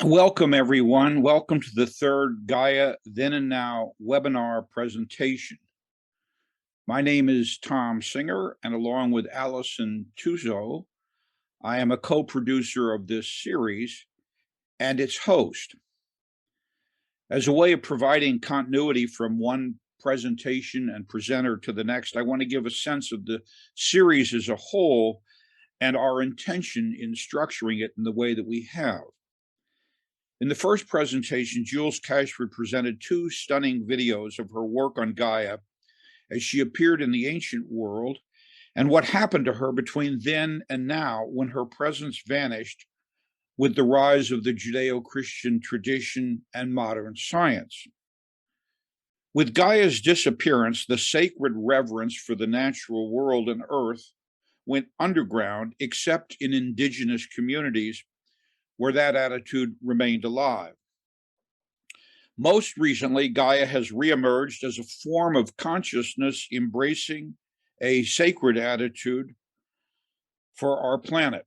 Welcome, everyone. Welcome to the third Gaia Then and Now webinar presentation. My name is Tom Singer, and along with Allison Tuzo, I am a co-producer of this series and its host. As a way of providing continuity from one presentation and presenter to the next, I want to give a sense of the series as a whole and our intention in structuring it in the way that we have. In the first presentation, Jules Cashford presented two stunning videos of her work on Gaia as she appeared in the ancient world and what happened to her between then and now when her presence vanished with the rise of the Judeo-Christian tradition and modern science. With Gaia's disappearance, the sacred reverence for the natural world and earth went underground, except in indigenous communities where that attitude remained alive. Most recently, Gaia has reemerged as a form of consciousness embracing a sacred attitude for our planet.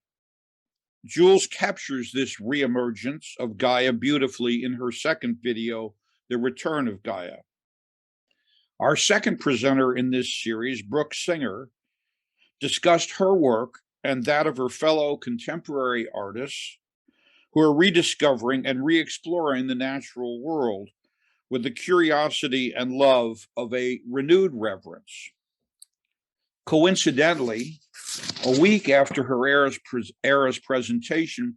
Jules captures this reemergence of Gaia beautifully in her second video, The Return of Gaia. Our second presenter in this series, Brooke Singer, discussed her work and that of her fellow contemporary artists who are rediscovering and re-exploring the natural world with the curiosity and love of a renewed reverence. Coincidentally, a week after her era's presentation,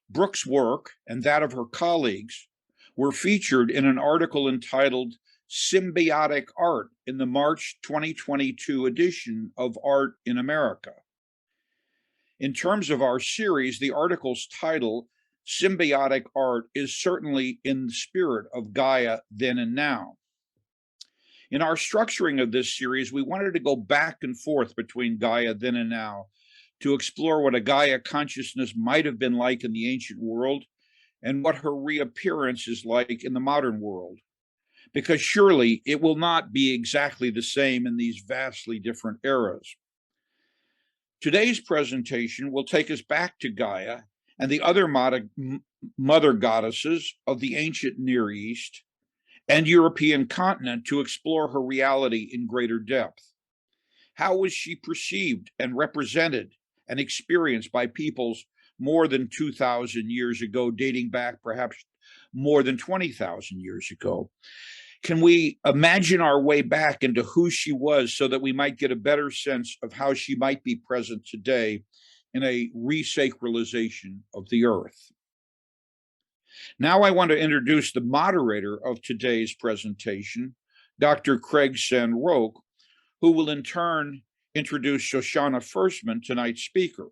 Brooke's work and that of her colleagues were featured in an article entitled Symbiotic Art in the March 2022 edition of Art in America. In terms of our series, the article's title, Symbiotic Art, is certainly in the spirit of Gaia then and now. In our structuring of this series, we wanted to go back and forth between Gaia then and now to explore what a Gaia consciousness might have been like in the ancient world and what her reappearance is like in the modern world. Because surely it will not be exactly the same in these vastly different eras. Today's presentation will take us back to Gaia and the other mother goddesses of the ancient Near East and European continent to explore her reality in greater depth. How was she perceived and represented and experienced by peoples more than 2,000 years ago, dating back perhaps more than 20,000 years ago? Can we imagine our way back into who she was so that we might get a better sense of how she might be present today in a resacralization of the earth? Now I want to introduce the moderator of today's presentation, Dr. Craig Sen-Roque, who will in turn introduce Shoshana Fershtman, tonight's speaker.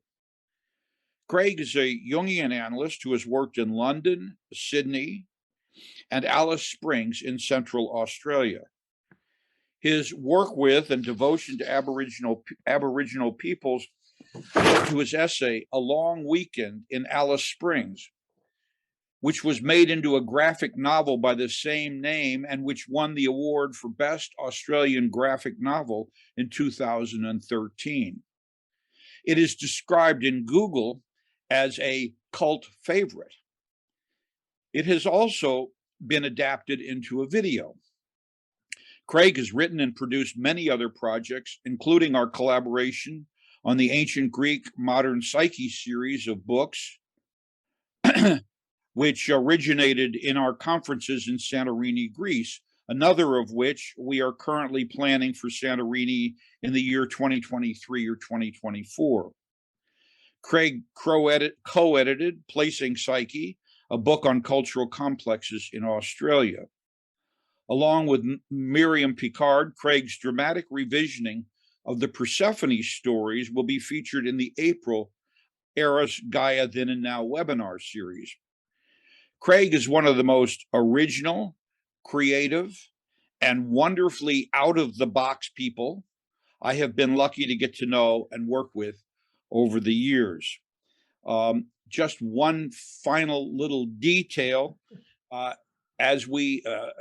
Craig is a Jungian analyst who has worked in London, Sydney, and Alice Springs in Central Australia. His work with and devotion to Aboriginal peoples led to his essay, A Long Weekend in Alice Springs, which was made into a graphic novel by the same name and which won the award for Best Australian Graphic Novel in 2013. It is described in Google as a cult favorite. It has also been adapted into a video. Craig has written and produced many other projects, including our collaboration on the Ancient Greek Modern Psyche series of books, which originated in our conferences in Santorini, Greece, another of which we are currently planning for Santorini in the year 2023 or 2024. Craig co-edited Placing Psyche, a book on cultural complexes in Australia. Along with Miriam Picard, Craig's dramatic revisioning of the Persephone stories will be featured in the April Era's Gaia Then and Now webinar series. Craig is one of the most original, creative, and wonderfully out-of-the-box people I have been lucky to get to know and work with over the years. Just one final little detail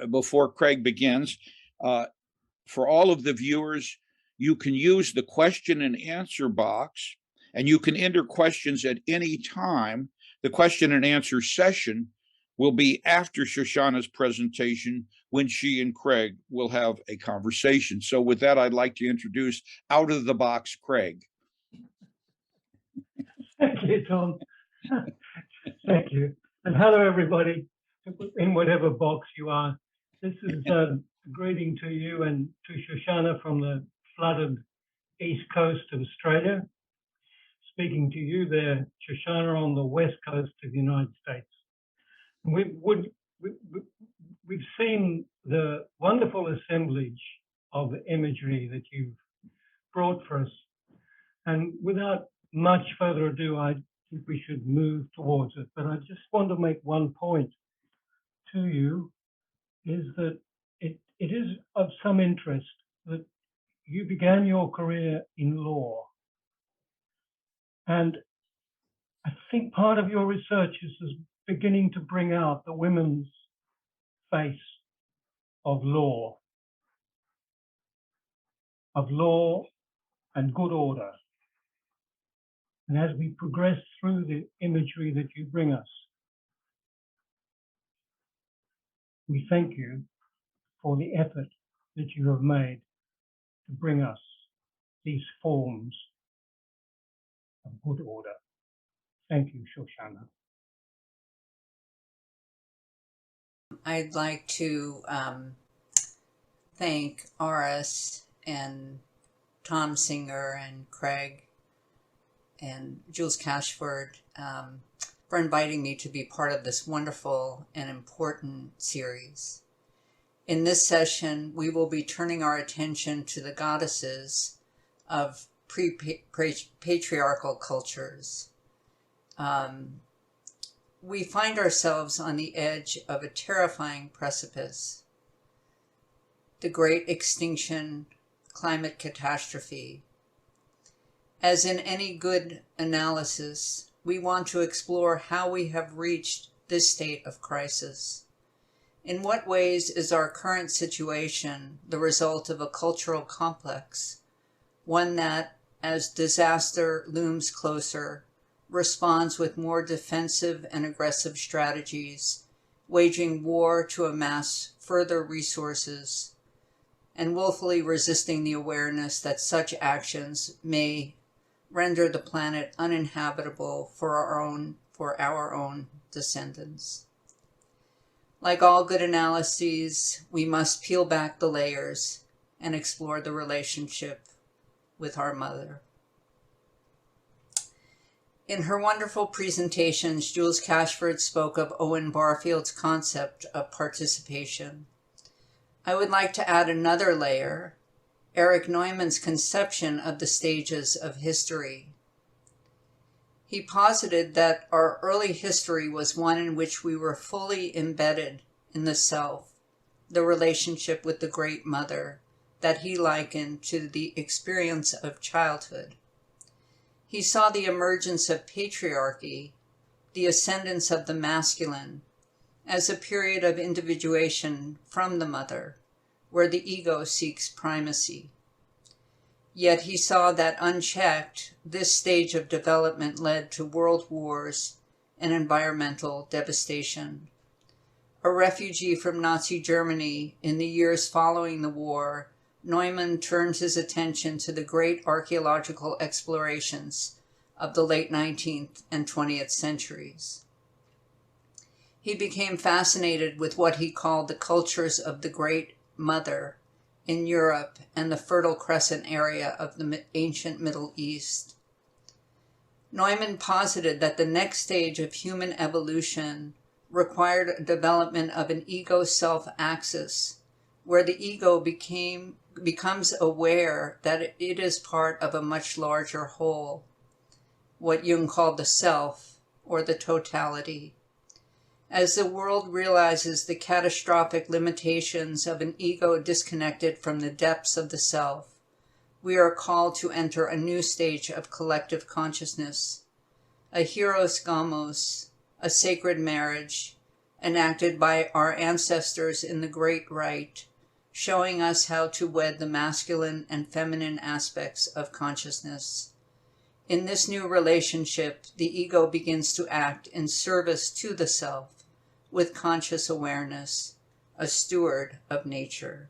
before Craig begins. For all of the viewers, you can use the question and answer box, and you can enter questions at any time. The question and answer session will be after Shoshana's presentation, when she and Craig will have a conversation. So with that, I'd like to introduce out of the box Craig. Thank you, Tom. Thank you. And hello, everybody, in whatever box you are. This is a greeting to you and to Shoshana from the flooded east coast of Australia. Speaking to you there, Shoshana, on the west coast of the United States. We've seen the wonderful assemblage of imagery that you've brought for us. And without much further ado, I think we should move towards it. But I just want to make one point to you, is that it is of some interest that you began your career in law. And I think part of your research is beginning to bring out the women's face of law and good order. And as we progress through the imagery that you bring us, we thank you for the effort that you have made to bring us these forms of good order. Thank you, Shoshana. I'd like to thank Aris and Tom Singer and Craig and Jules Cashford for inviting me to be part of this wonderful and important series. In this session, we will be turning our attention to the goddesses of pre-patriarchal cultures. We find ourselves on the edge of a terrifying precipice. The Great Extinction, climate catastrophe. As in any good analysis, we want to explore how we have reached this state of crisis. In what ways is our current situation the result of a cultural complex, one that, as disaster looms closer, responds with more defensive and aggressive strategies, waging war to amass further resources, and willfully resisting the awareness that such actions may render the planet uninhabitable for our own descendants. Like all good analyses, we must peel back the layers and explore the relationship with our mother. In her wonderful presentations, Jules Cashford spoke of Owen Barfield's concept of participation. I would like to add another layer, Erich Neumann's conception of the stages of history. He posited that our early history was one in which we were fully embedded in the self, the relationship with the Great Mother that he likened to the experience of childhood. He saw the emergence of patriarchy, the ascendance of the masculine, as a period of individuation from the mother, where the ego seeks primacy. Yet he saw that unchecked, this stage of development led to world wars and environmental devastation. A refugee from Nazi Germany in the years following the war, Neumann turned his attention to the great archaeological explorations of the late 19th and 20th centuries. He became fascinated with what he called the cultures of the Great Mother in Europe and the Fertile Crescent area of the ancient Middle East. Neumann posited that the next stage of human evolution required a development of an ego-self axis, where the ego becomes aware that it is part of a much larger whole, what Jung called the self, or the totality. As the world realizes the catastrophic limitations of an ego disconnected from the depths of the self, we are called to enter a new stage of collective consciousness, a hieros gamos, a sacred marriage, enacted by our ancestors in the Great Rite, showing us how to wed the masculine and feminine aspects of consciousness. In this new relationship, the ego begins to act in service to the self, with conscious awareness, a steward of nature.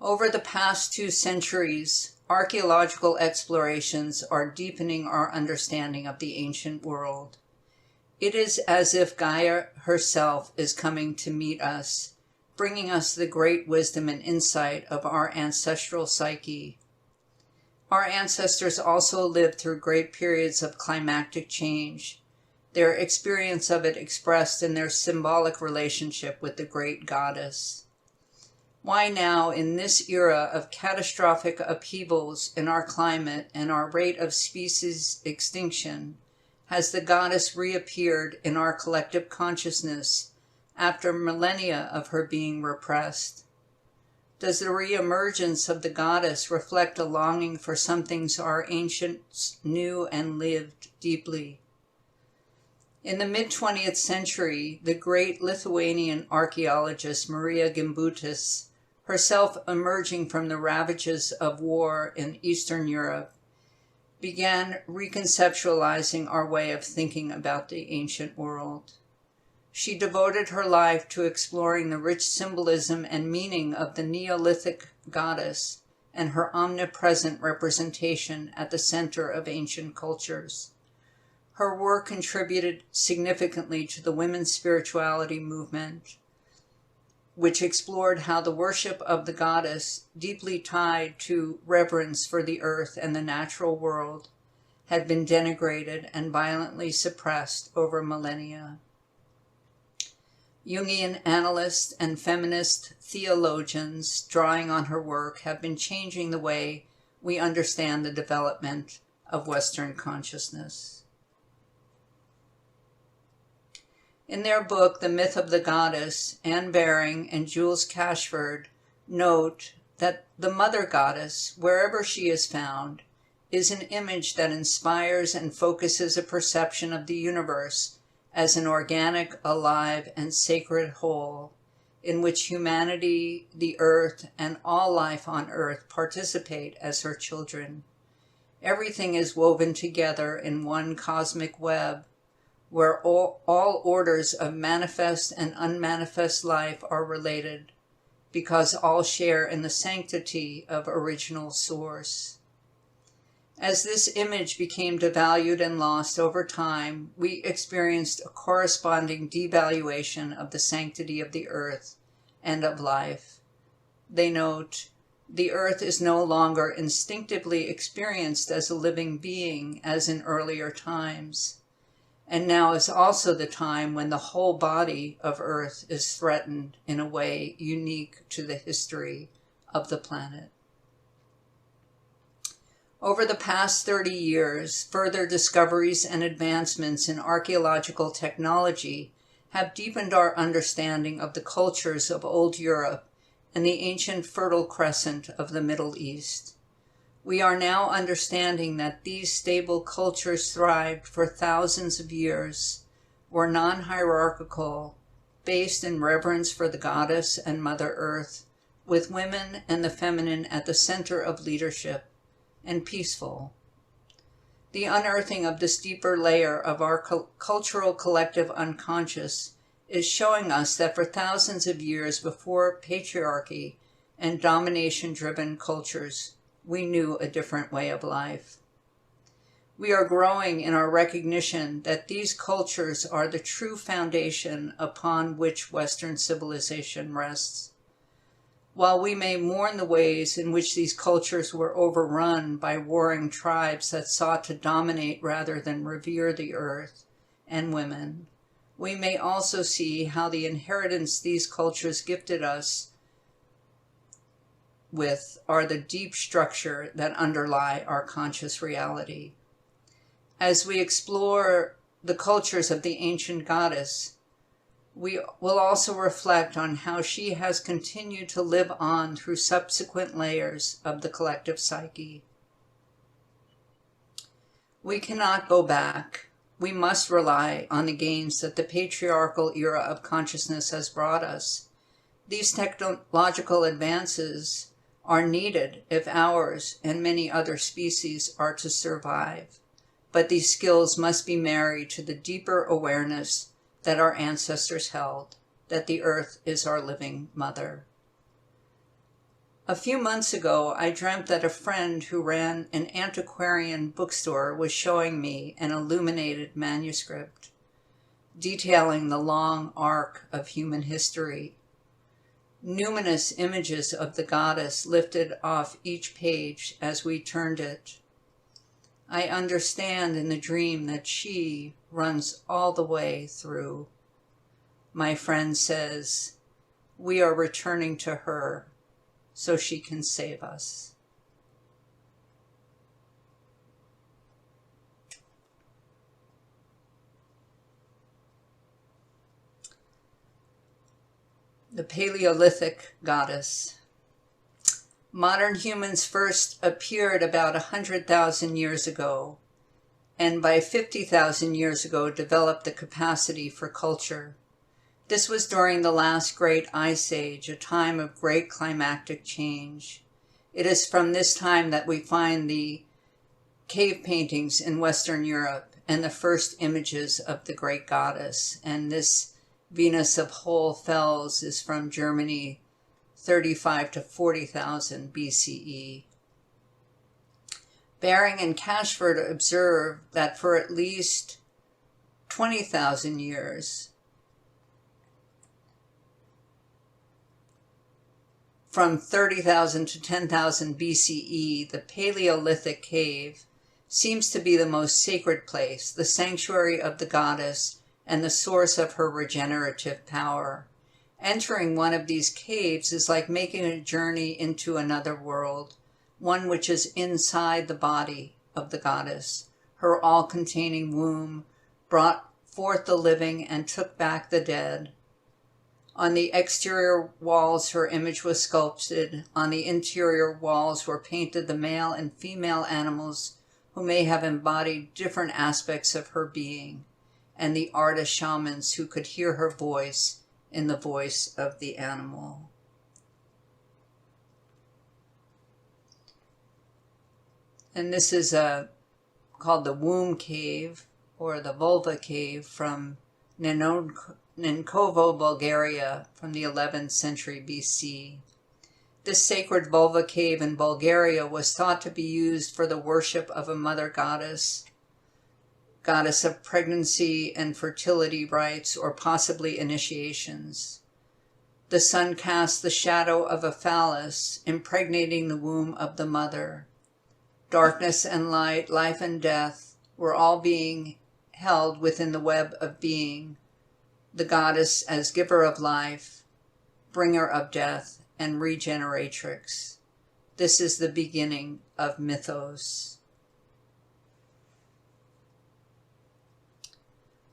Over the past 2 centuries, archaeological explorations are deepening our understanding of the ancient world. It is as if Gaia herself is coming to meet us, bringing us the great wisdom and insight of our ancestral psyche. Our ancestors also lived through great periods of climactic change, their experience of it expressed in their symbolic relationship with the great goddess. Why now, in this era of catastrophic upheavals in our climate and our rate of species extinction, has the goddess reappeared in our collective consciousness after millennia of her being repressed? Does the reemergence of the goddess reflect a longing for some things our ancients knew and lived deeply? In the mid-20th century, the great Lithuanian archaeologist Maria Gimbutas, herself emerging from the ravages of war in Eastern Europe, began reconceptualizing our way of thinking about the ancient world. She devoted her life to exploring the rich symbolism and meaning of the Neolithic goddess and her omnipresent representation at the center of ancient cultures. Her work contributed significantly to the women's spirituality movement, which explored how the worship of the goddess, deeply tied to reverence for the earth and the natural world, had been denigrated and violently suppressed over millennia. Jungian analysts and feminist theologians drawing on her work have been changing the way we understand the development of Western consciousness. In their book, The Myth of the Goddess, Anne Baring and Jules Cashford note that the mother goddess, wherever she is found, is an image that inspires and focuses a perception of the universe as an organic, alive, and sacred whole, in which humanity, the earth, and all life on earth participate as her children. Everything is woven together in one cosmic web, where all orders of manifest and unmanifest life are related, because all share in the sanctity of original source. As this image became devalued and lost over time, we experienced a corresponding devaluation of the sanctity of the earth and of life. They note, the earth is no longer instinctively experienced as a living being as in earlier times. And now is also the time when the whole body of Earth is threatened in a way unique to the history of the planet. Over the past 30 years, further discoveries and advancements in archaeological technology have deepened our understanding of the cultures of old Europe and the ancient Fertile Crescent of the Middle East. We are now understanding that these stable cultures thrived for thousands of years, were non-hierarchical, based in reverence for the goddess and Mother Earth, with women and the feminine at the center of leadership, and peaceful. The unearthing of this deeper layer of our cultural collective unconscious is showing us that for thousands of years before patriarchy and domination-driven cultures, we knew a different way of life. We are growing in our recognition that these cultures are the true foundation upon which Western civilization rests. While we may mourn the ways in which these cultures were overrun by warring tribes that sought to dominate rather than revere the earth and women, we may also see how the inheritance these cultures gifted us with are the deep structure that underlie our conscious reality. As we explore the cultures of the ancient goddess, we will also reflect on how she has continued to live on through subsequent layers of the collective psyche. We cannot go back. We must rely on the gains that the patriarchal era of consciousness has brought us. These technological advances are needed if ours and many other species are to survive. but these skills must be married to the deeper awareness that our ancestors held, that the earth is our living mother. A few months ago, I dreamt that a friend who ran an antiquarian bookstore was showing me an illuminated manuscript detailing the long arc of human history. Numinous images of the goddess lifted off each page as we turned it. I understand in the dream that she runs all the way through. My friend says, we are returning to her so she can save us. The Paleolithic goddess. Modern humans first appeared about 100,000 years ago, and by 50,000 years ago developed the capacity for culture. This was during the last great ice age, a time of great climactic change. It is from this time that we find the cave paintings in Western Europe and the first images of the great goddess. And this Venus of Whole Fels is from Germany, 35 to 40,000 BCE. Baring and Cashford observed that for at least 20,000 years, from 30,000 to 10,000 BCE, the Paleolithic cave seems to be the most sacred place, the sanctuary of the goddess, and the source of her regenerative power. Entering one of these caves is like making a journey into another world, one which is inside the body of the goddess. Her all-containing womb brought forth the living and took back the dead. On the exterior walls, her image was sculpted. On the interior walls were painted the male and female animals who may have embodied different aspects of her being, and the artist shamans who could hear her voice in the voice of the animal. And this is called the Womb Cave, or the Vulva Cave, from Nenkovo, Bulgaria, from the 11th century BC. This sacred vulva cave in Bulgaria was thought to be used for the worship of a mother goddess, goddess of pregnancy and fertility rites, or possibly initiations. The sun cast the shadow of a phallus, impregnating the womb of the mother. Darkness and light, life and death, were all being held within the web of being, the goddess as giver of life, bringer of death, and regeneratrix. This is the beginning of mythos.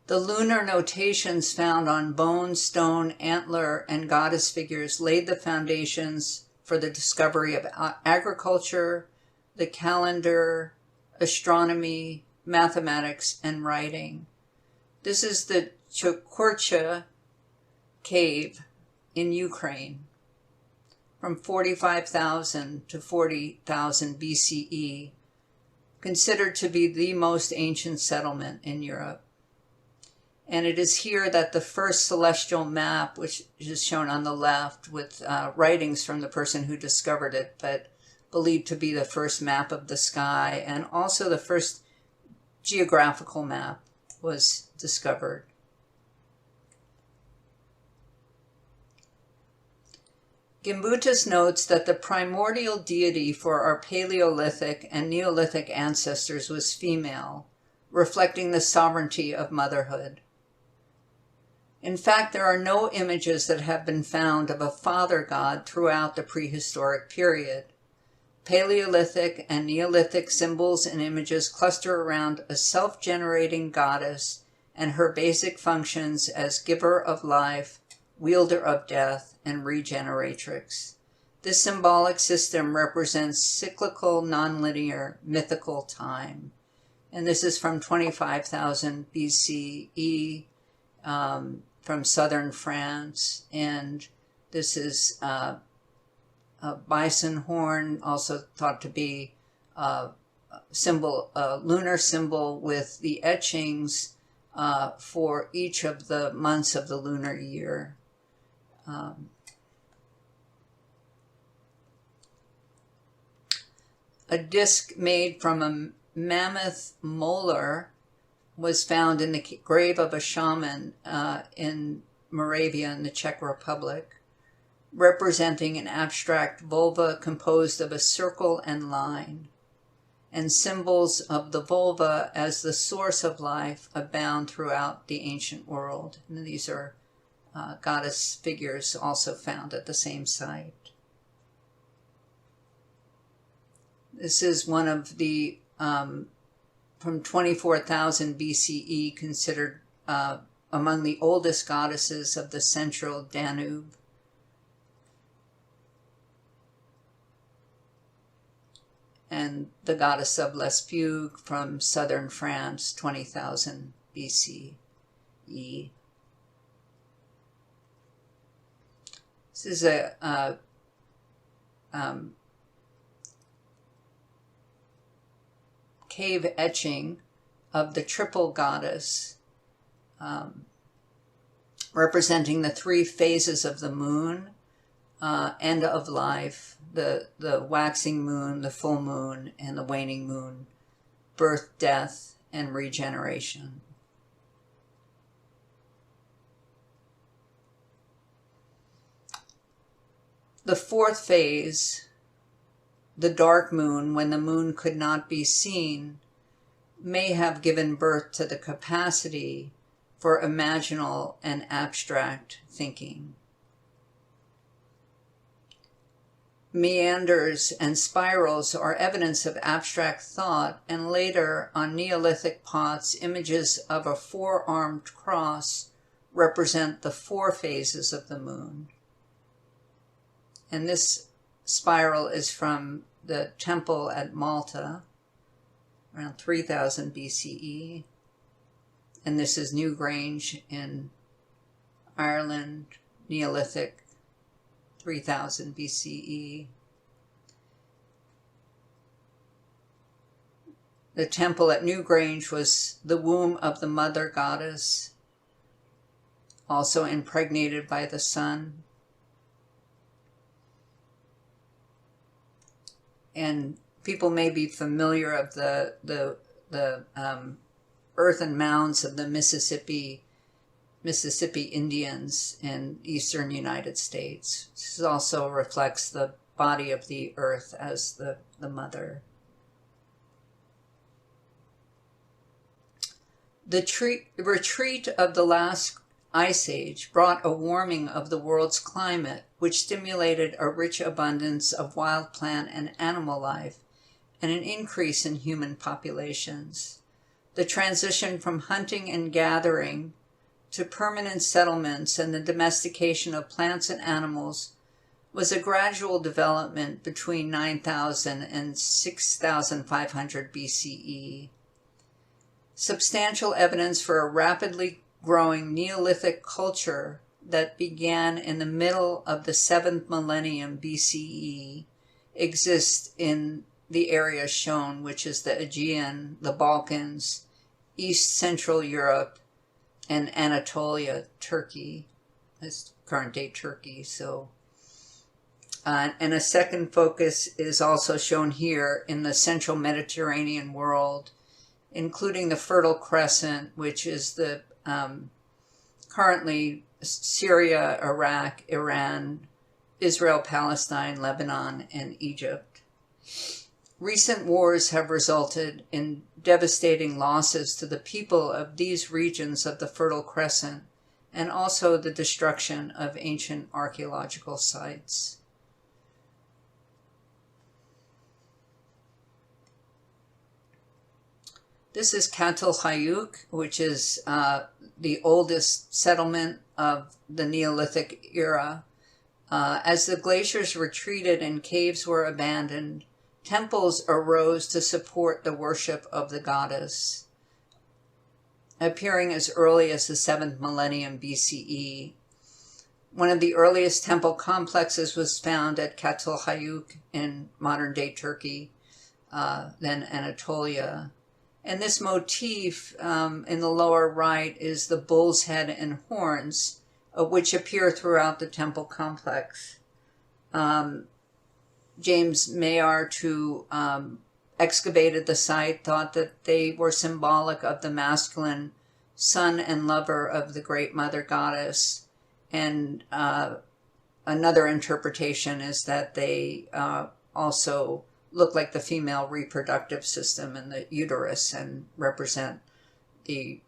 The lunar notations found on bone, stone, antler, and goddess figures laid the foundations for the discovery of agriculture, the calendar, astronomy, mathematics, and writing. This is the Chukorcha cave in Ukraine, from 45,000 to 40,000 BCE, considered to be the most ancient settlement in Europe. And it is here that the first celestial map, which is shown on the left with writings from the person who discovered it, but believed to be the first map of the sky, and also the first geographical map, was discovered. Gimbutas notes that the primordial deity for our Paleolithic and Neolithic ancestors was female, reflecting the sovereignty of motherhood. In fact, there are no images that have been found of a father god throughout the prehistoric period. Paleolithic and Neolithic symbols and images cluster around a self-generating goddess and her basic functions as giver of life, wielder of death, and regeneratrix. This symbolic system represents cyclical, nonlinear, mythical time. And this is from 25,000 BCE, from southern France. And this is a bison horn, also thought to be symbol, lunar symbol with the etchings for each of the months of the lunar year. A disc made from a mammoth molar was found in the grave of a shaman in Moravia in the Czech Republic, representing an abstract vulva composed of a circle and line, and symbols of the vulva as the source of life abound throughout the ancient world. And these are goddess figures also found at the same site. This is one of the, from 24,000 BCE, considered among the oldest goddesses of the central Danube. And the goddess of Les Fugues from southern France, 20,000 BCE. This is a cave etching of the triple goddess, representing the three phases of the moon and of life, the waxing moon, the full moon, and the waning moon, birth, death, and regeneration. The fourth phase, the dark moon, when the moon could not be seen, may have given birth to the capacity for imaginal and abstract thinking. Meanders and spirals are evidence of abstract thought, and later on Neolithic pots, images of a four-armed cross represent the four phases of the moon. And this spiral is from the temple at Malta, around 3000 BCE. And this is Newgrange in Ireland, Neolithic, 3000 BCE. The temple at Newgrange was the womb of the mother goddess, also impregnated by the sun. And people may be familiar of the earthen mounds of the Mississippi Indians in eastern United States. This also reflects the body of the earth as the mother. The retreat of the last ice age brought a warming of the world's climate, which stimulated a rich abundance of wild plant and animal life and an increase in human populations. The transition from hunting and gathering to permanent settlements and the domestication of plants and animals was a gradual development between 9,000 and 6,500 BCE. Substantial evidence for a rapidly growing Neolithic culture that began in the middle of the 7th millennium BCE exists in the area shown, which is the Aegean, the Balkans, East Central Europe, and Anatolia, Turkey. That's current-day Turkey. And a second focus is also shown here in the central Mediterranean world, including the Fertile Crescent, which is the currently Syria, Iraq, Iran, Israel, Palestine, Lebanon, and Egypt. Recent wars have resulted in devastating losses to the people of these regions of the Fertile Crescent, and also the destruction of ancient archaeological sites. This is Çatalhöyük, which is the oldest settlement of the Neolithic era. As the glaciers retreated and caves were abandoned, temples arose to support the worship of the goddess, appearing as early as the 7th millennium BCE. One of the earliest temple complexes was found at Çatalhöyük in modern-day Turkey. than Anatolia. And this motif in the lower right is the bull's head and horns, which appear throughout the temple complex. James Maillard, who excavated the site, thought that they were symbolic of the masculine son and lover of the great mother goddess. And another interpretation is that they also look like the female reproductive system and the uterus and represent the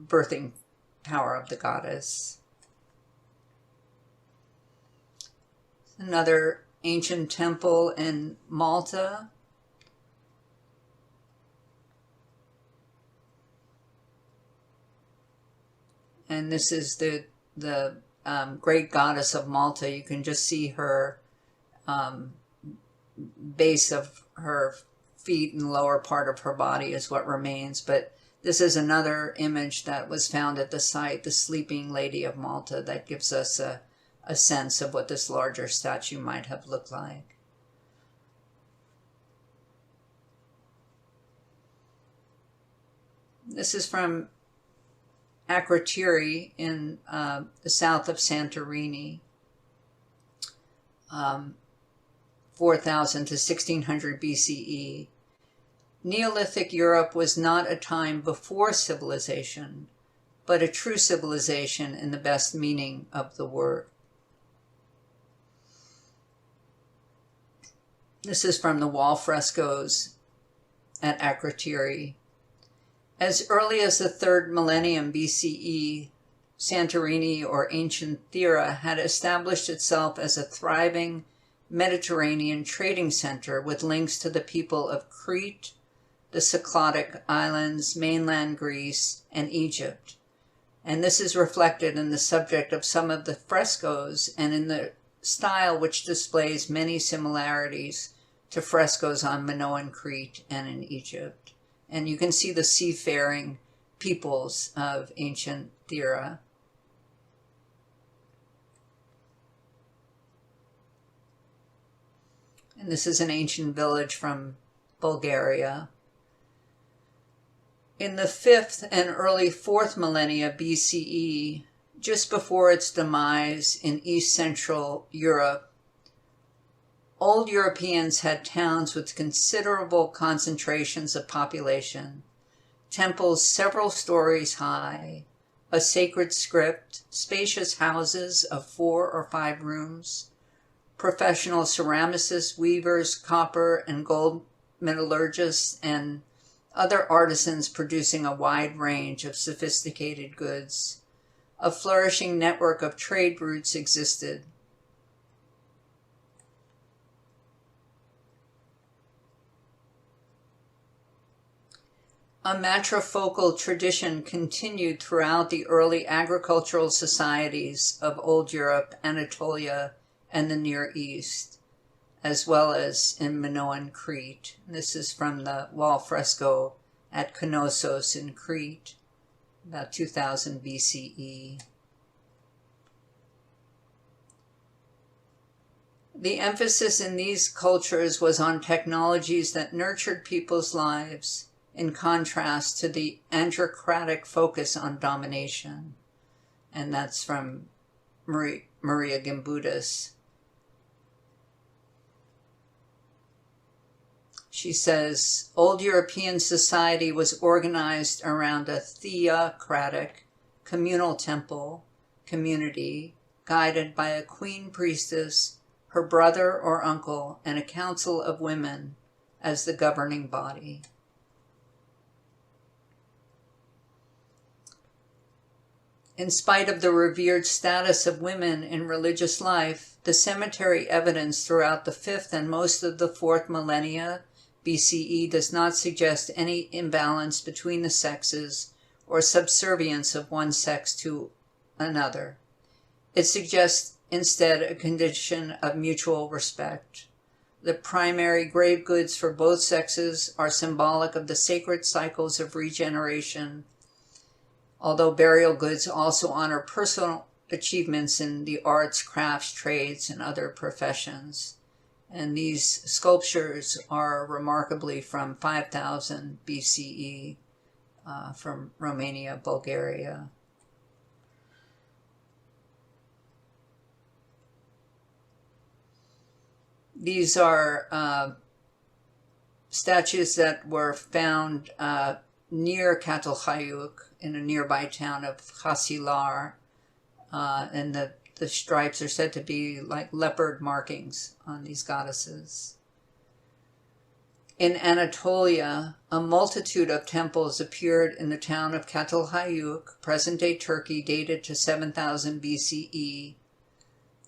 birthing power of the goddess. Another ancient temple in Malta. And this is the great goddess of Malta. You can just see her base of her feet and lower part of her body is what remains. But this is another image that was found at the site, the Sleeping Lady of Malta, that gives us a sense of what this larger statue might have looked like. This is from Akrotiri in the south of Santorini, 4000 to 1600 BCE. Neolithic Europe was not a time before civilization, but a true civilization in the best meaning of the word. This is from the wall frescoes at Akrotiri. As early as the 3rd millennium BCE, Santorini, or ancient Thera, had established itself as a thriving Mediterranean trading center with links to the people of Crete, the Cycladic Islands, mainland Greece, and Egypt. And this is reflected in the subject of some of the frescoes and in the style, which displays many similarities to frescoes on Minoan Crete and in Egypt. And you can see the seafaring peoples of ancient Thera. And this is an ancient village from Bulgaria. In the 5th and early 4th millennia BCE, just before its demise in East Central Europe, old Europeans had towns with considerable concentrations of population, temples several stories high, a sacred script, spacious houses of 4 or 5 rooms, professional ceramicists, weavers, copper and gold metallurgists, and other artisans producing a wide range of sophisticated goods. A flourishing network of trade routes existed. A matrifocal tradition continued throughout the early agricultural societies of Old Europe, Anatolia, and the Near East, as well as in Minoan Crete. This is from the wall fresco at Knossos in Crete, about 2000 BCE. The emphasis in these cultures was on technologies that nurtured people's lives, in contrast to the androcratic focus on domination. And that's from Maria Gimbutas. She says, Old European society was organized around a theocratic communal temple community guided by a queen priestess, her brother or uncle, and a council of women as the governing body. In spite of the revered status of women in religious life, the cemetery evidence throughout the 5th and most of the 4th millennia BCE does not suggest any imbalance between the sexes or subservience of one sex to another. It suggests instead a condition of mutual respect. The primary grave goods for both sexes are symbolic of the sacred cycles of regeneration, although burial goods also honor personal achievements in the arts, crafts, trades, and other professions. And these sculptures are remarkably from 5000 BCE from Romania, Bulgaria. These are statues that were found near Catalhayuk in a nearby town of Hasilar, and the stripes are said to be like leopard markings on these goddesses. In Anatolia, a multitude of temples appeared in the town of Catalhayuk, present-day Turkey, dated to 7000 BCE,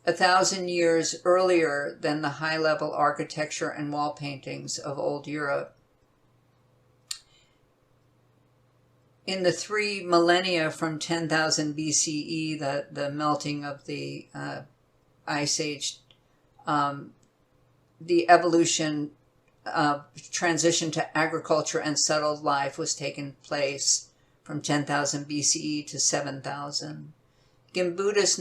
1,000 years earlier than the high-level architecture and wall paintings of Old Europe. In the 3 millennia from 10,000 BCE, the melting of the Ice Age, the evolution transition to agriculture and settled life was taking place from 10,000 BCE to 7,000. Gimbutas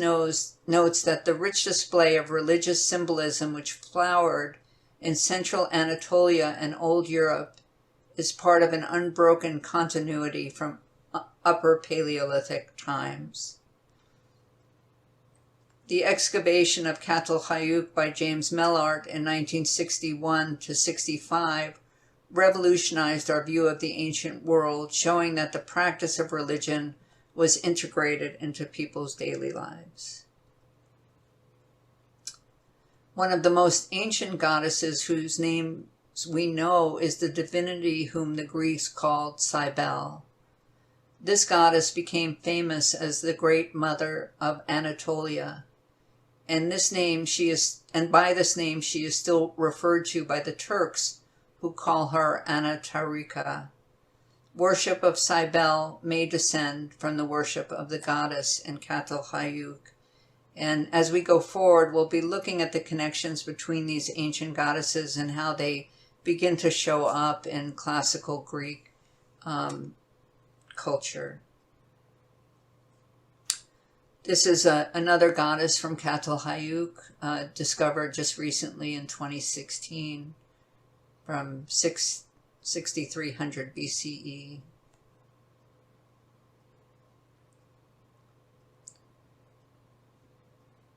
notes that the rich display of religious symbolism which flowered in central Anatolia and Old Europe is part of an unbroken continuity from Upper Paleolithic times. The excavation of Catalhayuk by James Mellart in 1961-65 revolutionized our view of the ancient world, showing that the practice of religion was integrated into people's daily lives. One of the most ancient goddesses whose name we know is the divinity whom the Greeks called Cybele. This goddess became famous as the Great Mother of Anatolia, and by this name she is still referred to by the Turks, who call her Anatarika. Worship of Cybele may descend from the worship of the goddess in Catalhayuk. And as we go forward, we'll be looking at the connections between these ancient goddesses and how they begin to show up in classical Greek culture. This is another goddess from Catalhayuk, discovered just recently in 2016 from 6300 BCE.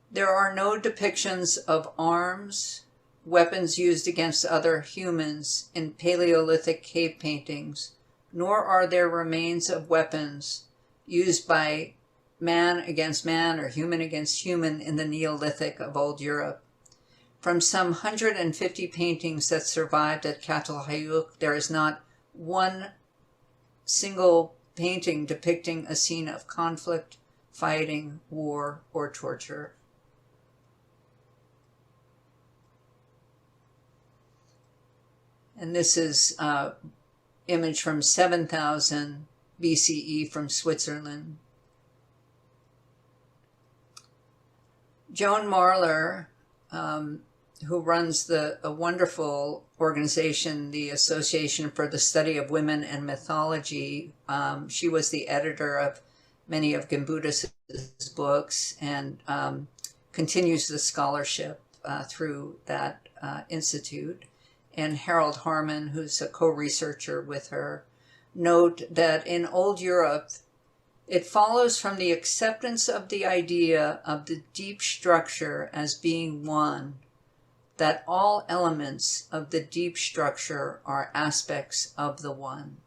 There are no depictions of arms, weapons used against other humans in Paleolithic cave paintings, nor are there remains of weapons used by man against man or human against human in the Neolithic of Old Europe. From some 150 paintings that survived at Catalhayuk, there is not one single painting depicting a scene of conflict, fighting, war, or torture. And this is an image from 7000 BCE from Switzerland. Joan Marler, who runs a wonderful organization, the Association for the Study of Women and Mythology. She was the editor of many of Gimbutas' books and continues the scholarship through that institute. And Harold Harmon, who's a co-researcher with her, note that in Old Europe, it follows from the acceptance of the idea of the deep structure as being one, that all elements of the deep structure are aspects of the one.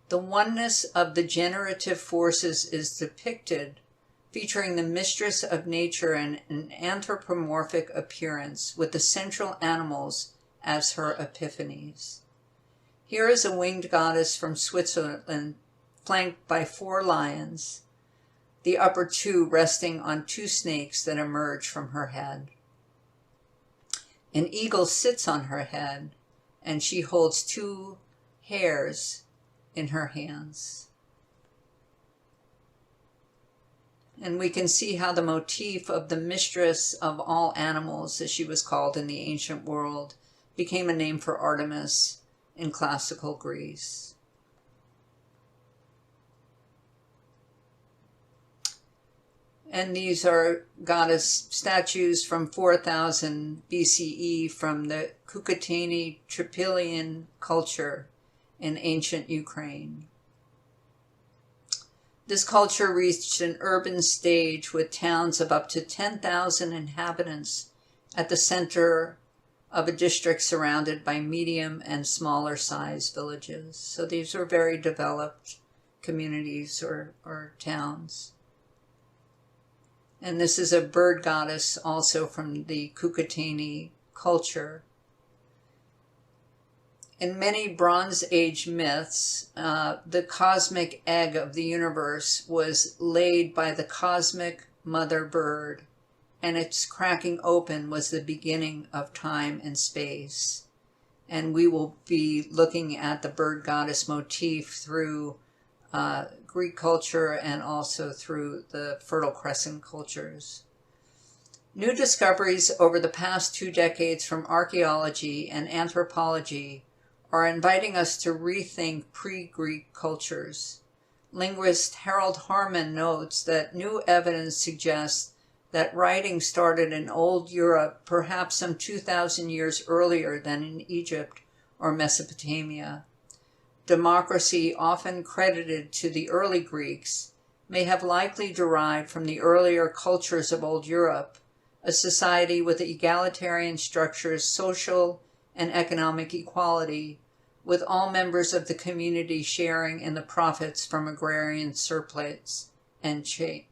The oneness of the generative forces is depicted featuring the mistress of nature in an anthropomorphic appearance with the central animals as her epiphanies. Here is a winged goddess from Switzerland flanked by 4 lions, the upper 2 resting on 2 snakes that emerge from her head. An eagle sits on her head, and she holds 2 hares in her hands. And we can see how the motif of the mistress of all animals, as she was called in the ancient world, became a name for Artemis in classical Greece. And these are goddess statues from 4000 BCE from the Kukatani Trypillian culture in ancient Ukraine. This culture reached an urban stage with towns of up to 10,000 inhabitants at the center of a district surrounded by medium and smaller sized villages. So these were very developed communities or towns. And this is a bird goddess also from the Kukatani culture. In many Bronze Age myths, the cosmic egg of the universe was laid by the cosmic mother bird, and its cracking open was the beginning of time and space. And we will be looking at the bird goddess motif through Greek culture and also through the Fertile Crescent cultures. New discoveries over the past 2 decades from archaeology and anthropology are inviting us to rethink pre-Greek cultures. Linguist Harold Harmon notes that new evidence suggests that writing started in Old Europe perhaps some 2,000 years earlier than in Egypt or Mesopotamia. Democracy, often credited to the early Greeks, may have likely derived from the earlier cultures of Old Europe, a society with egalitarian structures, social and economic equality, with all members of the community sharing in the profits from agrarian surplus and trade.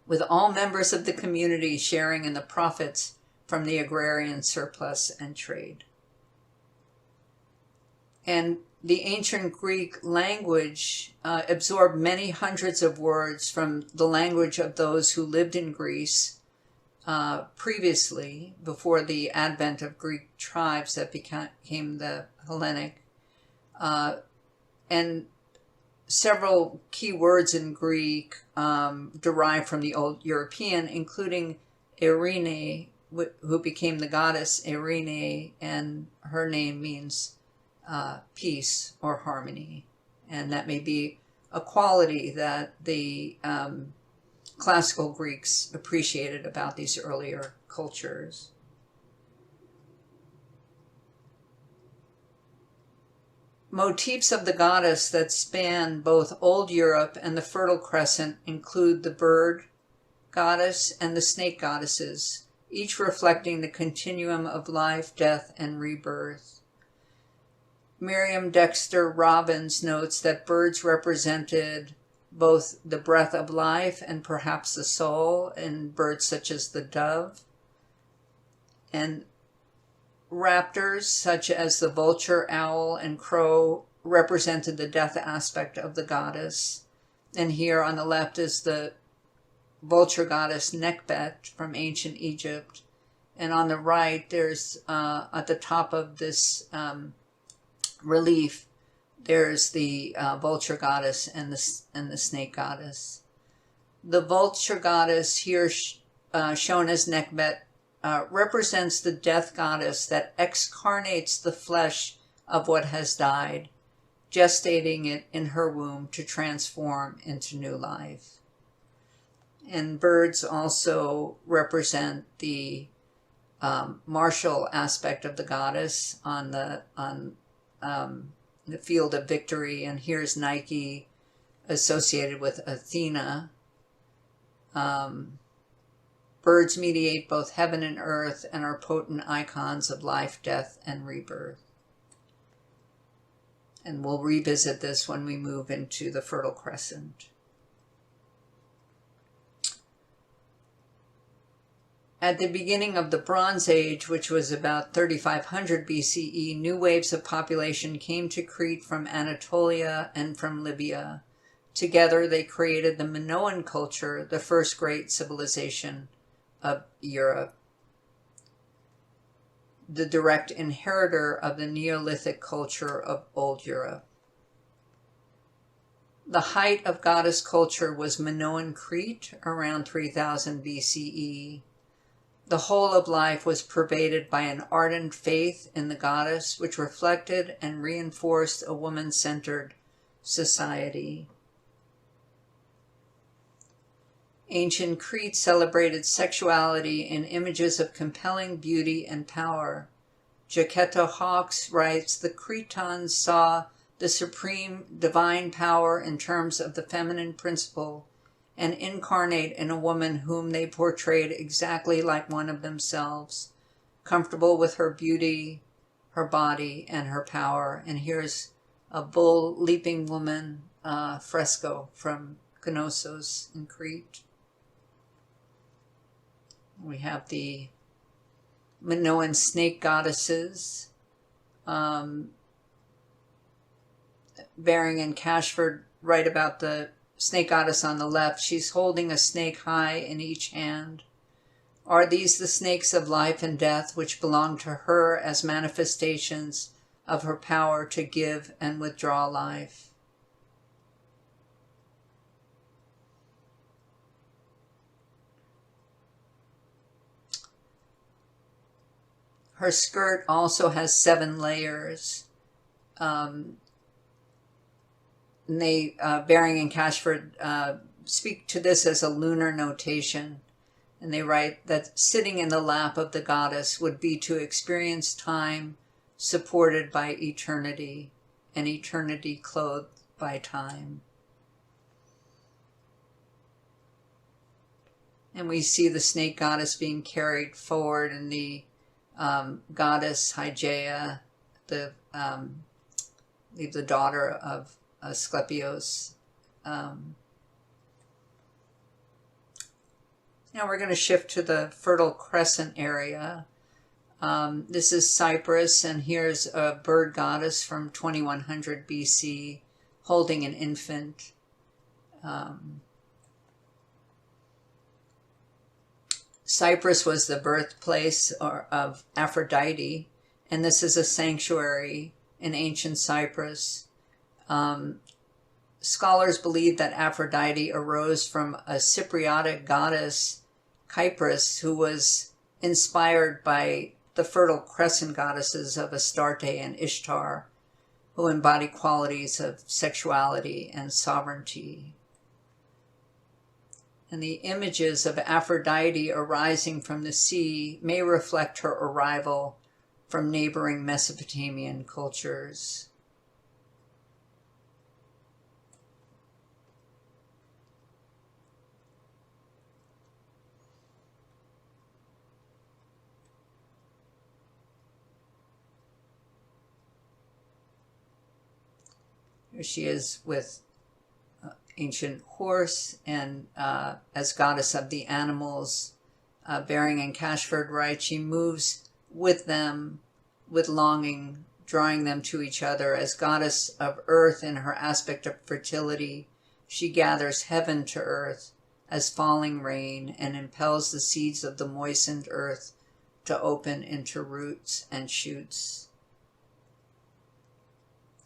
With all members of the community sharing in the profits from the agrarian surplus and trade. And the ancient Greek language absorbed many hundreds of words from the language of those who lived in Greece previously, before the advent of Greek tribes that became the Hellenic. And several key words in Greek derived from the Old European, including Eirene, who became the goddess Eirene, and her name means peace or harmony. And that may be a quality that the classical Greeks appreciated about these earlier cultures. Motifs of the goddess that span both Old Europe and the Fertile Crescent include the bird goddess and the snake goddesses, each reflecting the continuum of life, death, and rebirth. Miriam Dexter Robbins notes that birds represented both the breath of life and perhaps the soul in birds such as the dove, and raptors such as the vulture, owl, and crow represented the death aspect of the goddess. And here on the left is the vulture goddess Nekhbet from ancient Egypt. And on the right, there's at the top of this relief, there's the vulture goddess and the snake goddess. The vulture goddess here shown as Nekhbet represents the death goddess that excarnates the flesh of what has died, gestating it in her womb to transform into new life. And birds also represent the martial aspect of the goddess on the field of victory. And here's Nike associated with Athena. Birds mediate both heaven and earth and are potent icons of life, death, and rebirth. And we'll revisit this when we move into the Fertile Crescent. At the beginning of the Bronze Age, which was about 3500 BCE, new waves of population came to Crete from Anatolia and from Libya. Together, they created the Minoan culture, the first great civilization of Europe, the direct inheritor of the Neolithic culture of Old Europe. The height of goddess culture was Minoan Crete around 3000 BCE. The whole of life was pervaded by an ardent faith in the goddess, which reflected and reinforced a woman-centered society. Ancient Crete celebrated sexuality in images of compelling beauty and power. Jaquetta Hawkes writes, the Cretans saw the supreme divine power in terms of the feminine principle and incarnate in a woman whom they portrayed exactly like one of themselves, comfortable with her beauty, her body, and her power. And here's a bull leaping woman fresco from Knossos in Crete. We have the Minoan snake goddesses. Baring and Cashford write about the snake goddess on the left. She's holding a snake high in each hand. Are these the snakes of life and death which belong to her as manifestations of her power to give and withdraw life? Her skirt also has 7 layers. Baring and Cashford speak to this as a lunar notation. And they write that sitting in the lap of the goddess would be to experience time supported by eternity, and eternity clothed by time. And we see the snake goddess being carried forward, and the goddess Hygeia, the daughter of Asclepios. Now we're going to shift to the Fertile Crescent area. This is Cyprus, and here's a bird goddess from 2100 BC holding an infant. Cyprus was the birthplace of Aphrodite, and this is a sanctuary in ancient Cyprus. Scholars believe that Aphrodite arose from a Cypriotic goddess, Kypris, who was inspired by the Fertile Crescent goddesses of Astarte and Ishtar, who embody qualities of sexuality and sovereignty. And the images of Aphrodite arising from the sea may reflect her arrival from neighboring Mesopotamian cultures. Here she is with ancient horse, and as goddess of the animals. Baring and Cashford write, she moves with them with longing, drawing them to each other. As goddess of earth in her aspect of fertility, she gathers heaven to earth as falling rain and impels the seeds of the moistened earth to open into roots and shoots.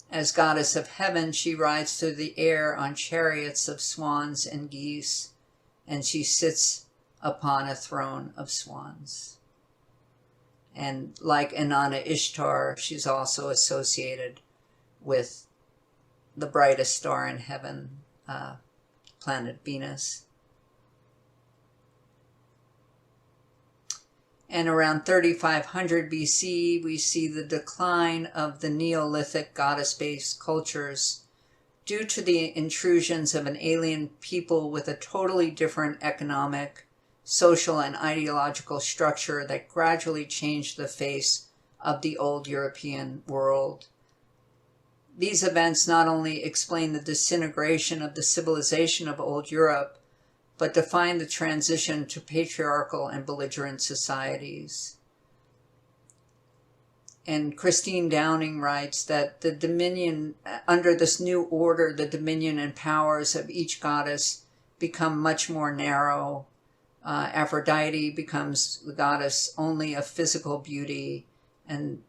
As goddess of heaven, she rides through the air on chariots of swans and geese, and she sits upon a throne of swans. And like Inanna Ishtar, she's also associated with the brightest star in heaven, planet Venus. And around 3500 BC, we see the decline of the Neolithic goddess-based cultures due to the intrusions of an alien people with a totally different economic, social, and ideological structure that gradually changed the face of the old European world. These events not only explain the disintegration of the civilization of old Europe, but define the transition to patriarchal and belligerent societies. And Christine Downing writes that the dominion, under this new order, the dominion and powers of each goddess become much more narrow. Aphrodite becomes the goddess only of physical beauty, and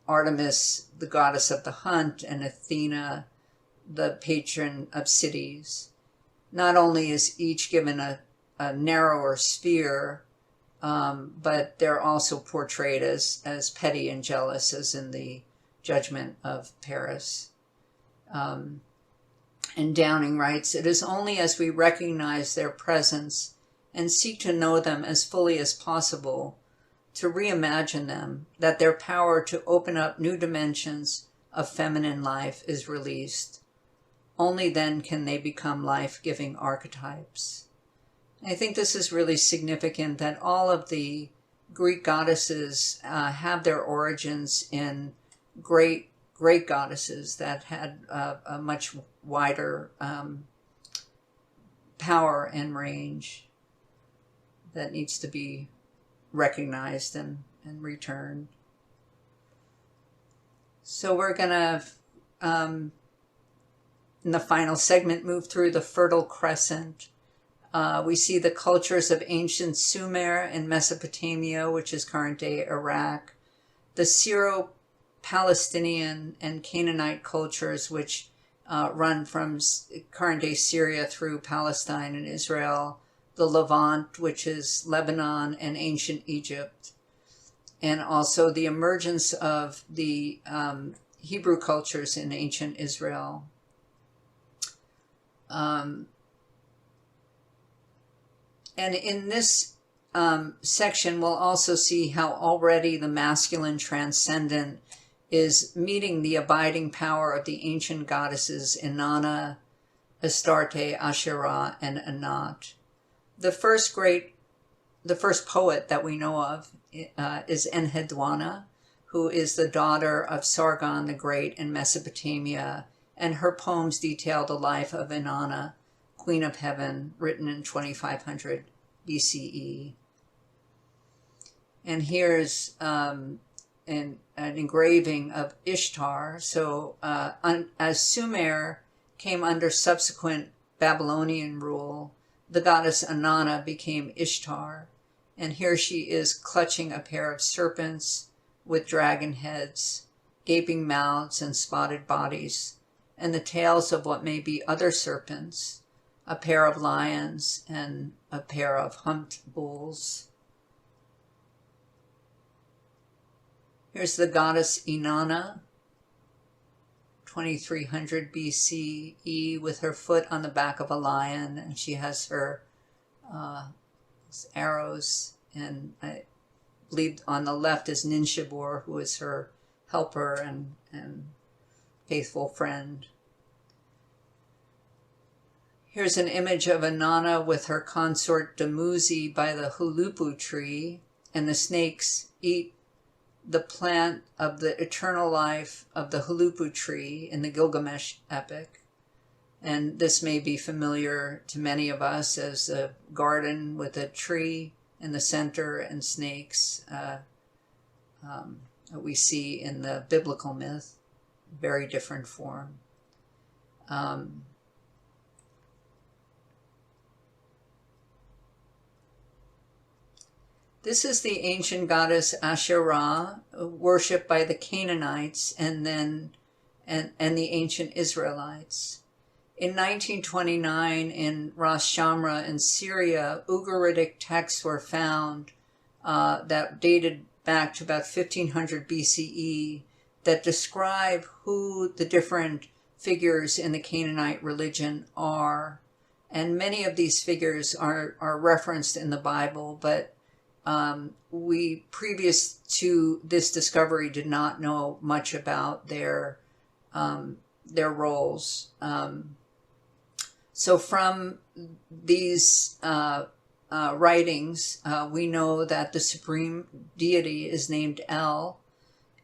Artemis, the goddess of the hunt, and Athena, the patron of cities. Not only is each given a narrower sphere, but they're also portrayed as petty and jealous, as in the Judgment of Paris. And Downing writes, "It is only as we recognize their presence and seek to know them as fully as possible, to reimagine them, that their power to open up new dimensions of feminine life is released. Only then can they become life-giving archetypes." I think this is really significant, that all of the Greek goddesses have their origins in great goddesses that had a much wider power and range that needs to be recognized and returned. So we're going to, in the final segment, move through the Fertile Crescent. We see the cultures of ancient Sumer in Mesopotamia, which is current-day Iraq, the Syro-Palestinian and Canaanite cultures, which run from current-day Syria through Palestine and Israel, the Levant, which is Lebanon and ancient Egypt, and also the emergence of the Hebrew cultures in ancient Israel. And in this section, we'll also see how already the masculine transcendent is meeting the abiding power of the ancient goddesses Inanna, Astarte, Asherah, and Anat. The first poet that we know of is Enheduanna, who is the daughter of Sargon the Great in Mesopotamia, and her poems detail the life of Inanna, Queen of Heaven, written in 2500 BCE. And here's an engraving of Ishtar. So as Sumer came under subsequent Babylonian rule, the goddess Inanna became Ishtar. And here she is clutching a pair of serpents with dragon heads, gaping mouths and spotted bodies, and the tails of what may be other serpents, a pair of lions, and a pair of humped bulls. Here's the goddess Inanna, 2300 BCE, with her foot on the back of a lion, and she has her arrows, and I believe on the left is Ninshibur, who is her helper and faithful friend. Here's an image of Inanna with her consort Dumuzi by the Hulupu tree, and the snakes eat the plant of the eternal life of the Hulupu tree in the Gilgamesh epic. And this may be familiar to many of us as a garden with a tree in the center and snakes that we see in the biblical myth, very different form. This is the ancient goddess Asherah, worshipped by the Canaanites and the ancient Israelites. In 1929, in Ras Shamra in Syria, Ugaritic texts were found that dated back to about 1500 BCE that describe who the different figures in the Canaanite religion are. And many of these figures are referenced in the Bible, but we, previous to this discovery, did not know much about their roles. So from these writings, we know that the supreme deity is named El,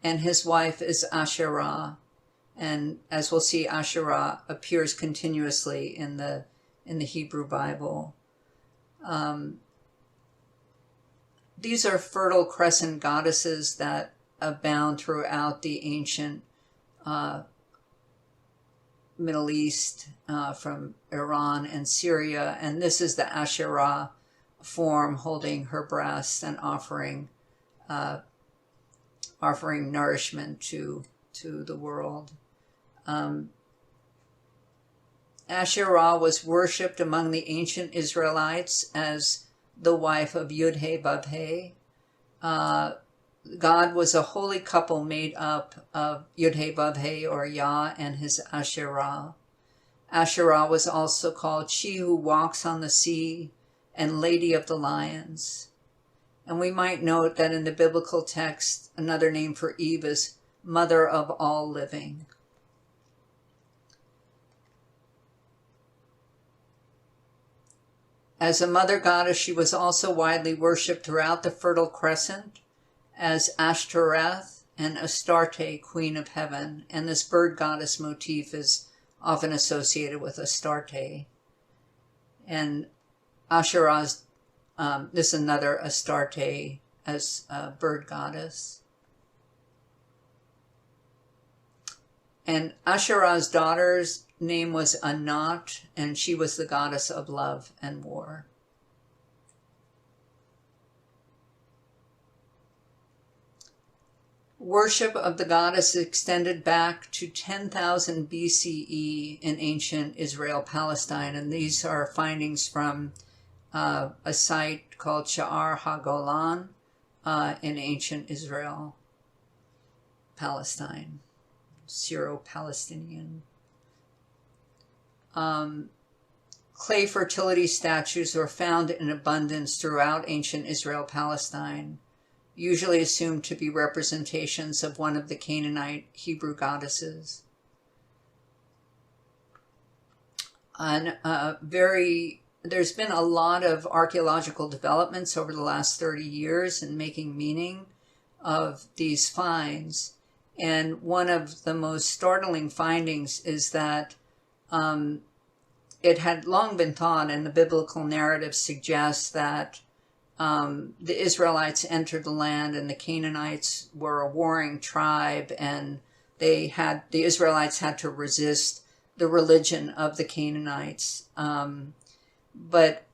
and his wife is Asherah. And as we'll see, Asherah appears continuously in the Hebrew Bible. These are fertile crescent goddesses that abound throughout the ancient Middle East, from Iran and Syria. And this is the Asherah form holding her breast and offering nourishment to the world. Asherah was worshipped among the ancient Israelites as the wife of Yud-He-Vav-He. God was a holy couple made up of Yud-He-Vav-He, or Yah, and his Asherah. Asherah was also called she who walks on the sea and lady of the lions. And we might note that in the biblical text, another name for Eve is mother of all living. As a mother goddess, she was also widely worshipped throughout the Fertile Crescent as Ashtoreth and Astarte, Queen of Heaven. And this bird goddess motif is often associated with Astarte. And Asherah's, this is another Astarte as a bird goddess. And Asherah's daughter's name was Anat, and she was the goddess of love and war. Worship of the goddess extended back to 10,000 BCE in ancient Israel, Palestine, and these are findings from a site called Sha'ar HaGolan in ancient Israel, Palestine, Syro-Palestinian. Clay fertility statues were found in abundance throughout ancient Israel, Palestine, usually assumed to be representations of one of the Canaanite Hebrew goddesses. And there's been a lot of archaeological developments over the last 30 years in making meaning of these finds. And one of the most startling findings is that it had long been thought, and the biblical narrative suggests that the Israelites entered the land and the Canaanites were a warring tribe, and the Israelites had to resist the religion of the Canaanites. But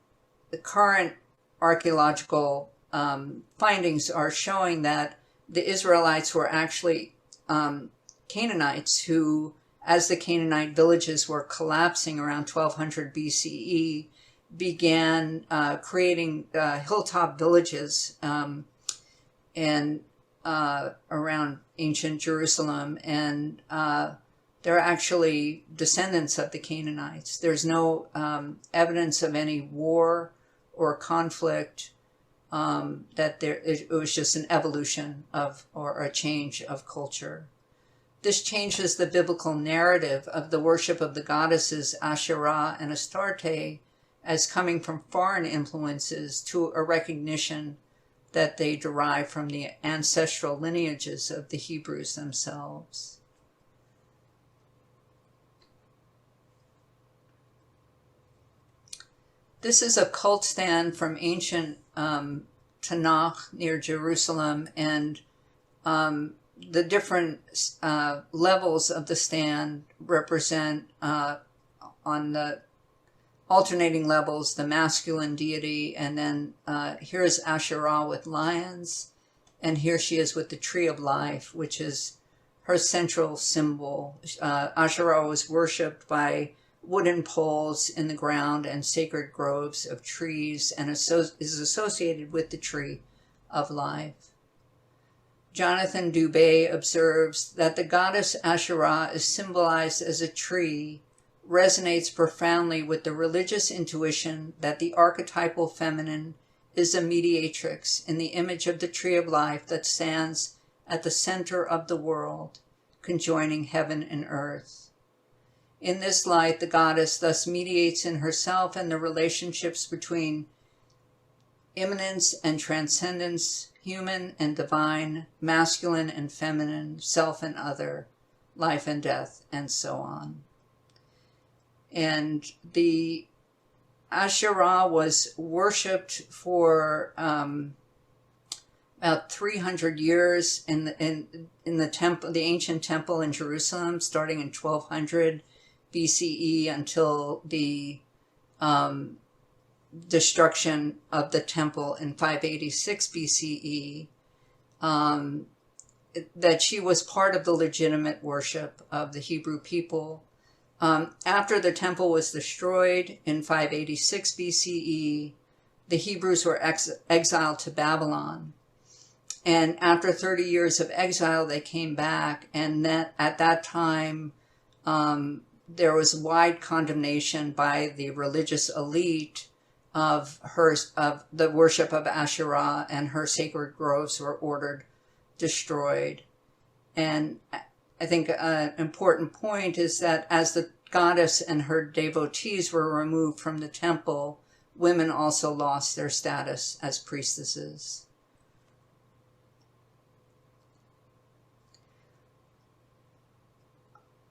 the current archaeological findings are showing that the Israelites were actually Canaanites who, as the Canaanite villages were collapsing around 1200 BCE, began creating hilltop villages and around ancient Jerusalem, and they're actually descendants of the Canaanites. There's no evidence of any war or conflict. It was just an evolution of, or a change of culture. This changes the biblical narrative of the worship of the goddesses Asherah and Astarte as coming from foreign influences to a recognition that they derive from the ancestral lineages of the Hebrews themselves. This is a cult stand from ancient Tanakh near Jerusalem, and the different levels of the stand represent, on the alternating levels, the masculine deity, and then here's Asherah with lions, and here she is with the tree of life, which is her central symbol. Asherah was worshipped by wooden poles in the ground and sacred groves of trees, and is associated with the tree of life. Jonathan Dubé observes that the goddess Asherah is symbolized as a tree, resonates profoundly with the religious intuition that the archetypal feminine is a mediatrix in the image of the tree of life that stands at the center of the world, conjoining heaven and earth. In this light, the goddess thus mediates in herself and the relationships between immanence and transcendence, human and divine, masculine and feminine, self and other, life and death, and so on. And the Asherah was worshipped for about 300 years in the temple, the ancient temple in Jerusalem, starting in 1200 BCE until the destruction of the temple in 586 BCE, that she was part of the legitimate worship of the Hebrew people. After the temple was destroyed in 586 BCE, the Hebrews were exiled to Babylon. And after 30 years of exile, they came back, and at that time, there was wide condemnation by the religious elite of the worship of Asherah, and her sacred groves were ordered destroyed. And I think an important point is that as the goddess and her devotees were removed from the temple, women also lost their status as priestesses.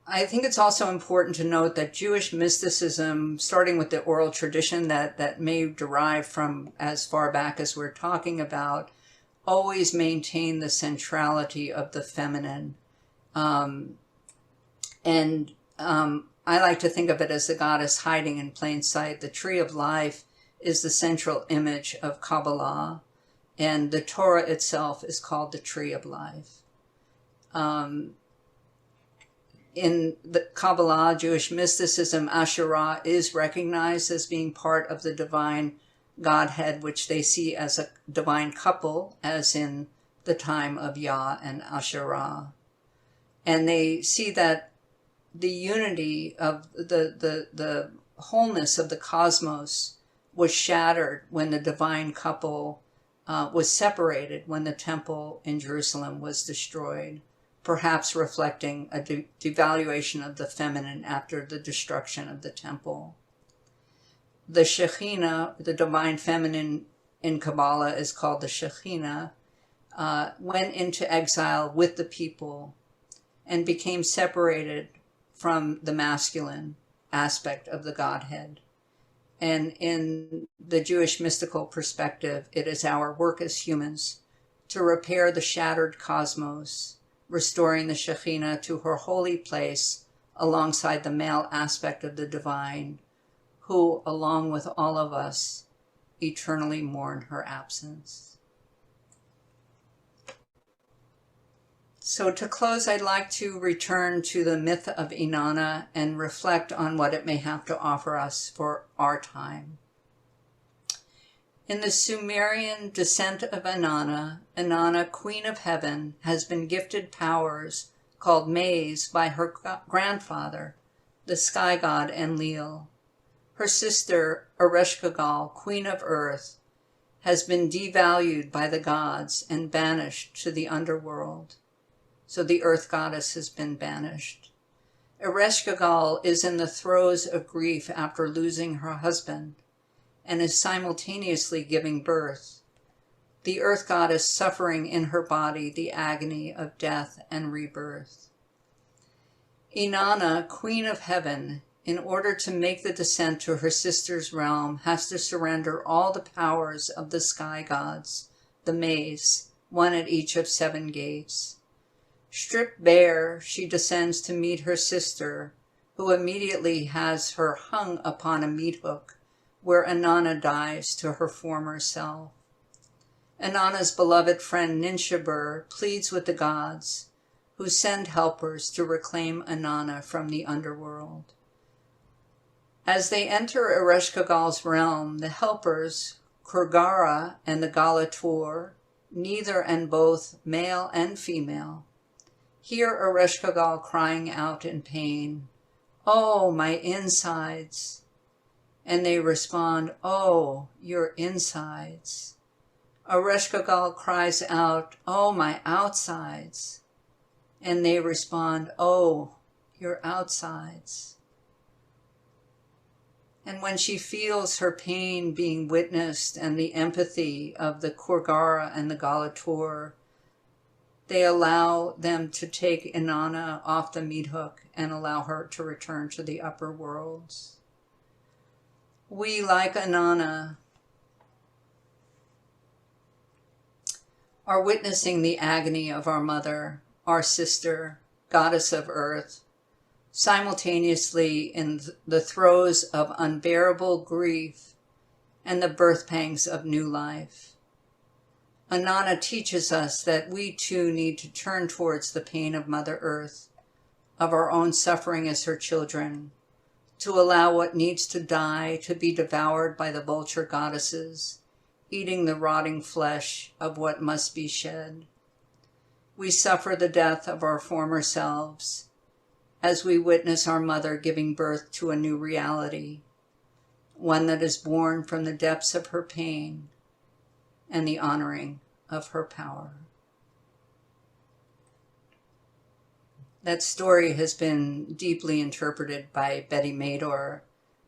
I think it's also important to note that Jewish mysticism, starting with the oral tradition that may derive from as far back as we're talking about, always maintained the centrality of the feminine. I like to think of it as the goddess hiding in plain sight. The tree of life is the central image of Kabbalah, and the Torah itself is called the tree of life. In the Kabbalah, Jewish mysticism, Asherah is recognized as being part of the divine Godhead, which they see as a divine couple, as in the time of Yah and Asherah. And they see that the unity of the wholeness of the cosmos was shattered when the divine couple was separated, when the temple in Jerusalem was destroyed, perhaps reflecting a devaluation of the feminine after the destruction of the temple. The Shekhinah, the divine feminine in Kabbalah is called the Shekhinah, went into exile with the people and became separated from the masculine aspect of the Godhead. And in the Jewish mystical perspective, it is our work as humans to repair the shattered cosmos, restoring the Shekhinah to her holy place alongside the male aspect of the divine, who, along with all of us, eternally mourn her absence. So to close, I'd like to return to the myth of Inanna and reflect on what it may have to offer us for our time. In the Sumerian descent of Inanna, Inanna, queen of heaven, has been gifted powers called Mays by her grandfather, the sky god Enlil. Her sister, Ereshkigal, queen of earth, has been devalued by the gods and banished to the underworld. So the earth goddess has been banished. Ereshkigal is in the throes of grief after losing her husband and is simultaneously giving birth. The earth goddess suffering in her body the agony of death and rebirth. Inanna, queen of heaven, in order to make the descent to her sister's realm, has to surrender all the powers of the sky gods, the Mays, one at each of 7 gates. Stripped bare, she descends to meet her sister, who immediately has her hung upon a meat hook, where Inanna dies to her former self. Inanna's beloved friend Ninshebur pleads with the gods, who send helpers to reclaim Inanna from the underworld. As they enter Ereshkigal's realm, the helpers, Kurgara and the Galator, neither and both male and female, hear Ereshkigal crying out in pain, "Oh, my insides!" And they respond, "Oh, your insides." Ereshkigal cries out, "Oh, my outsides!" And they respond, "Oh, your outsides." And when she feels her pain being witnessed and the empathy of the Kurgara and the Galator, they allow them to take Inanna off the meat hook and allow her to return to the upper worlds. We, like Inanna, are witnessing the agony of our mother, our sister, goddess of earth, simultaneously in the throes of unbearable grief and the birth pangs of new life. Inanna teaches us that we too need to turn towards the pain of Mother Earth, of our own suffering as her children, to allow what needs to die to be devoured by the vulture goddesses, eating the rotting flesh of what must be shed. We suffer the death of our former selves, as we witness our mother giving birth to a new reality, one that is born from the depths of her pain and the honoring of her power. That story has been deeply interpreted by Betty Mador,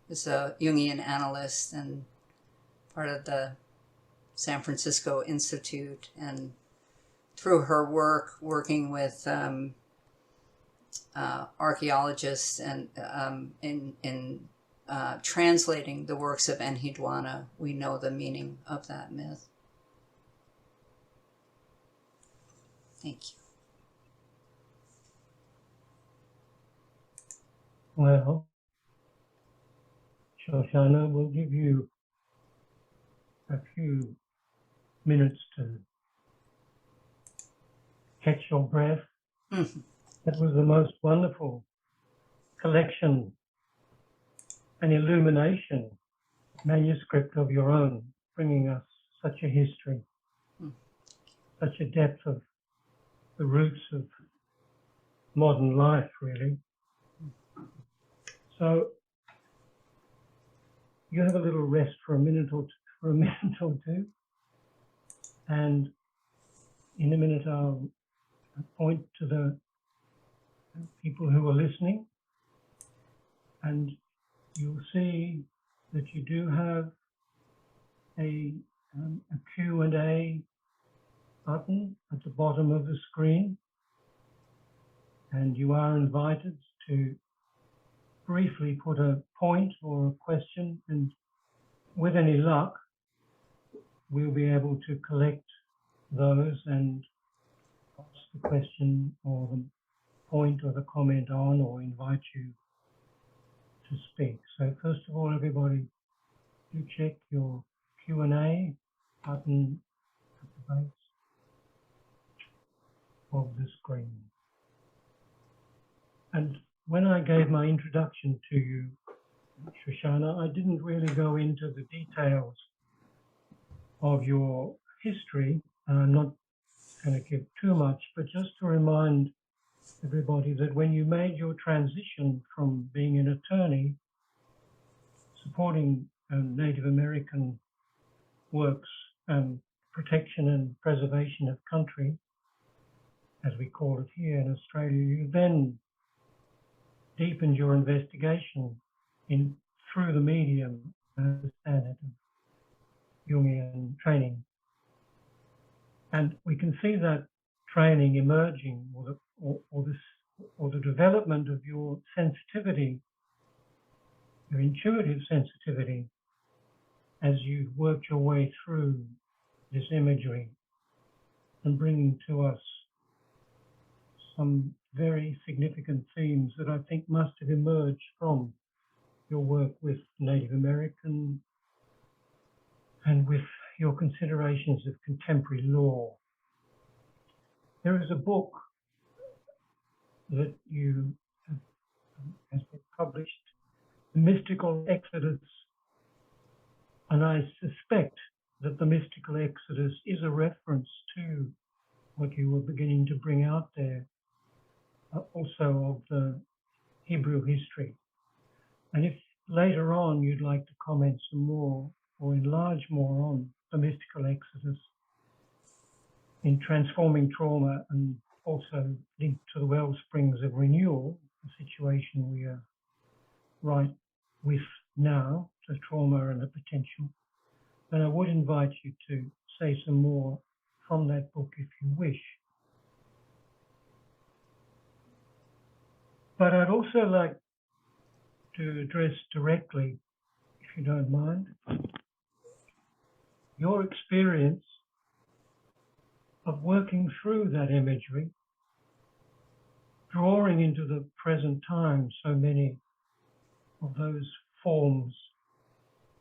who's a Jungian analyst and part of the San Francisco Institute, and through her work working with archaeologists and in translating the works of Enheduanna, we know the meaning of that myth. Thank you. Well, Shoshana, we'll give you a few minutes to catch your breath. Mm-hmm. That was the most wonderful collection and illumination manuscript of your own, bringing us such a history, such a depth of the roots of modern life, really. So you have a little rest for a minute or two, and in a minute I'll point to the people who are listening, and you'll see that you do have a Q&A button at the bottom of the screen, and you are invited to briefly put a point or a question, and with any luck we'll be able to collect those and ask the question or the point or the comment on, or invite you to speak. So first of all, everybody, do check your Q&A button at the base of the screen. And when I gave my introduction to you, Shoshana, I didn't really go into the details of your history, and I'm not going to give too much, but just to remind everybody that when you made your transition from being an attorney supporting Native American works and protection and preservation of country, as we call it here in Australia, you then deepened your investigation through the medium, I understand it, of Jungian training. And we can see that training emerging, or the development of your sensitivity, your intuitive sensitivity, as you worked your way through this imagery and bringing to us some very significant themes that I think must have emerged from your work with Native American and with your considerations of contemporary law. There is a book that has been published, The Mystical Exodus, and I suspect that the mystical exodus is a reference to what you were beginning to bring out there, also of the Hebrew history. And if later on you'd like to comment some more or enlarge more on the mystical exodus in transforming trauma, and also linked to the well springs of renewal, the situation we are right with now, the trauma and the potential, then I would invite you to say some more from that book if you wish. But I'd also like to address directly, if you don't mind, your experience of working through that imagery, drawing into the present time so many of those forms,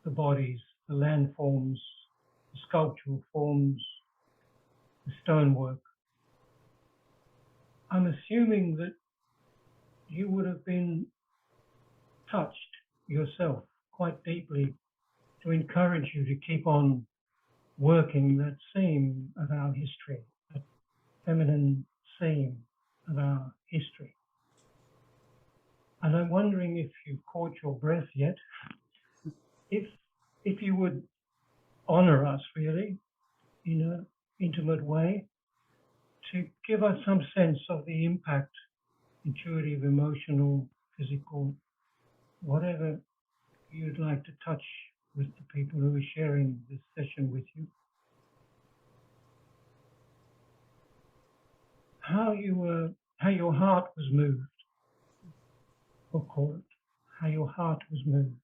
the bodies, the landforms, the sculptural forms, the stonework. I'm assuming that you would have been touched yourself quite deeply to encourage you to keep on working that seam of our history, that feminine seam of our history. And I'm wondering if you've caught your breath yet, if you would honor us really in an intimate way, to give us some sense of the impact, intuitive, emotional, physical, whatever you'd like to touch with the people who are sharing this session with you. How your heart was moved, or call it, how your heart was moved.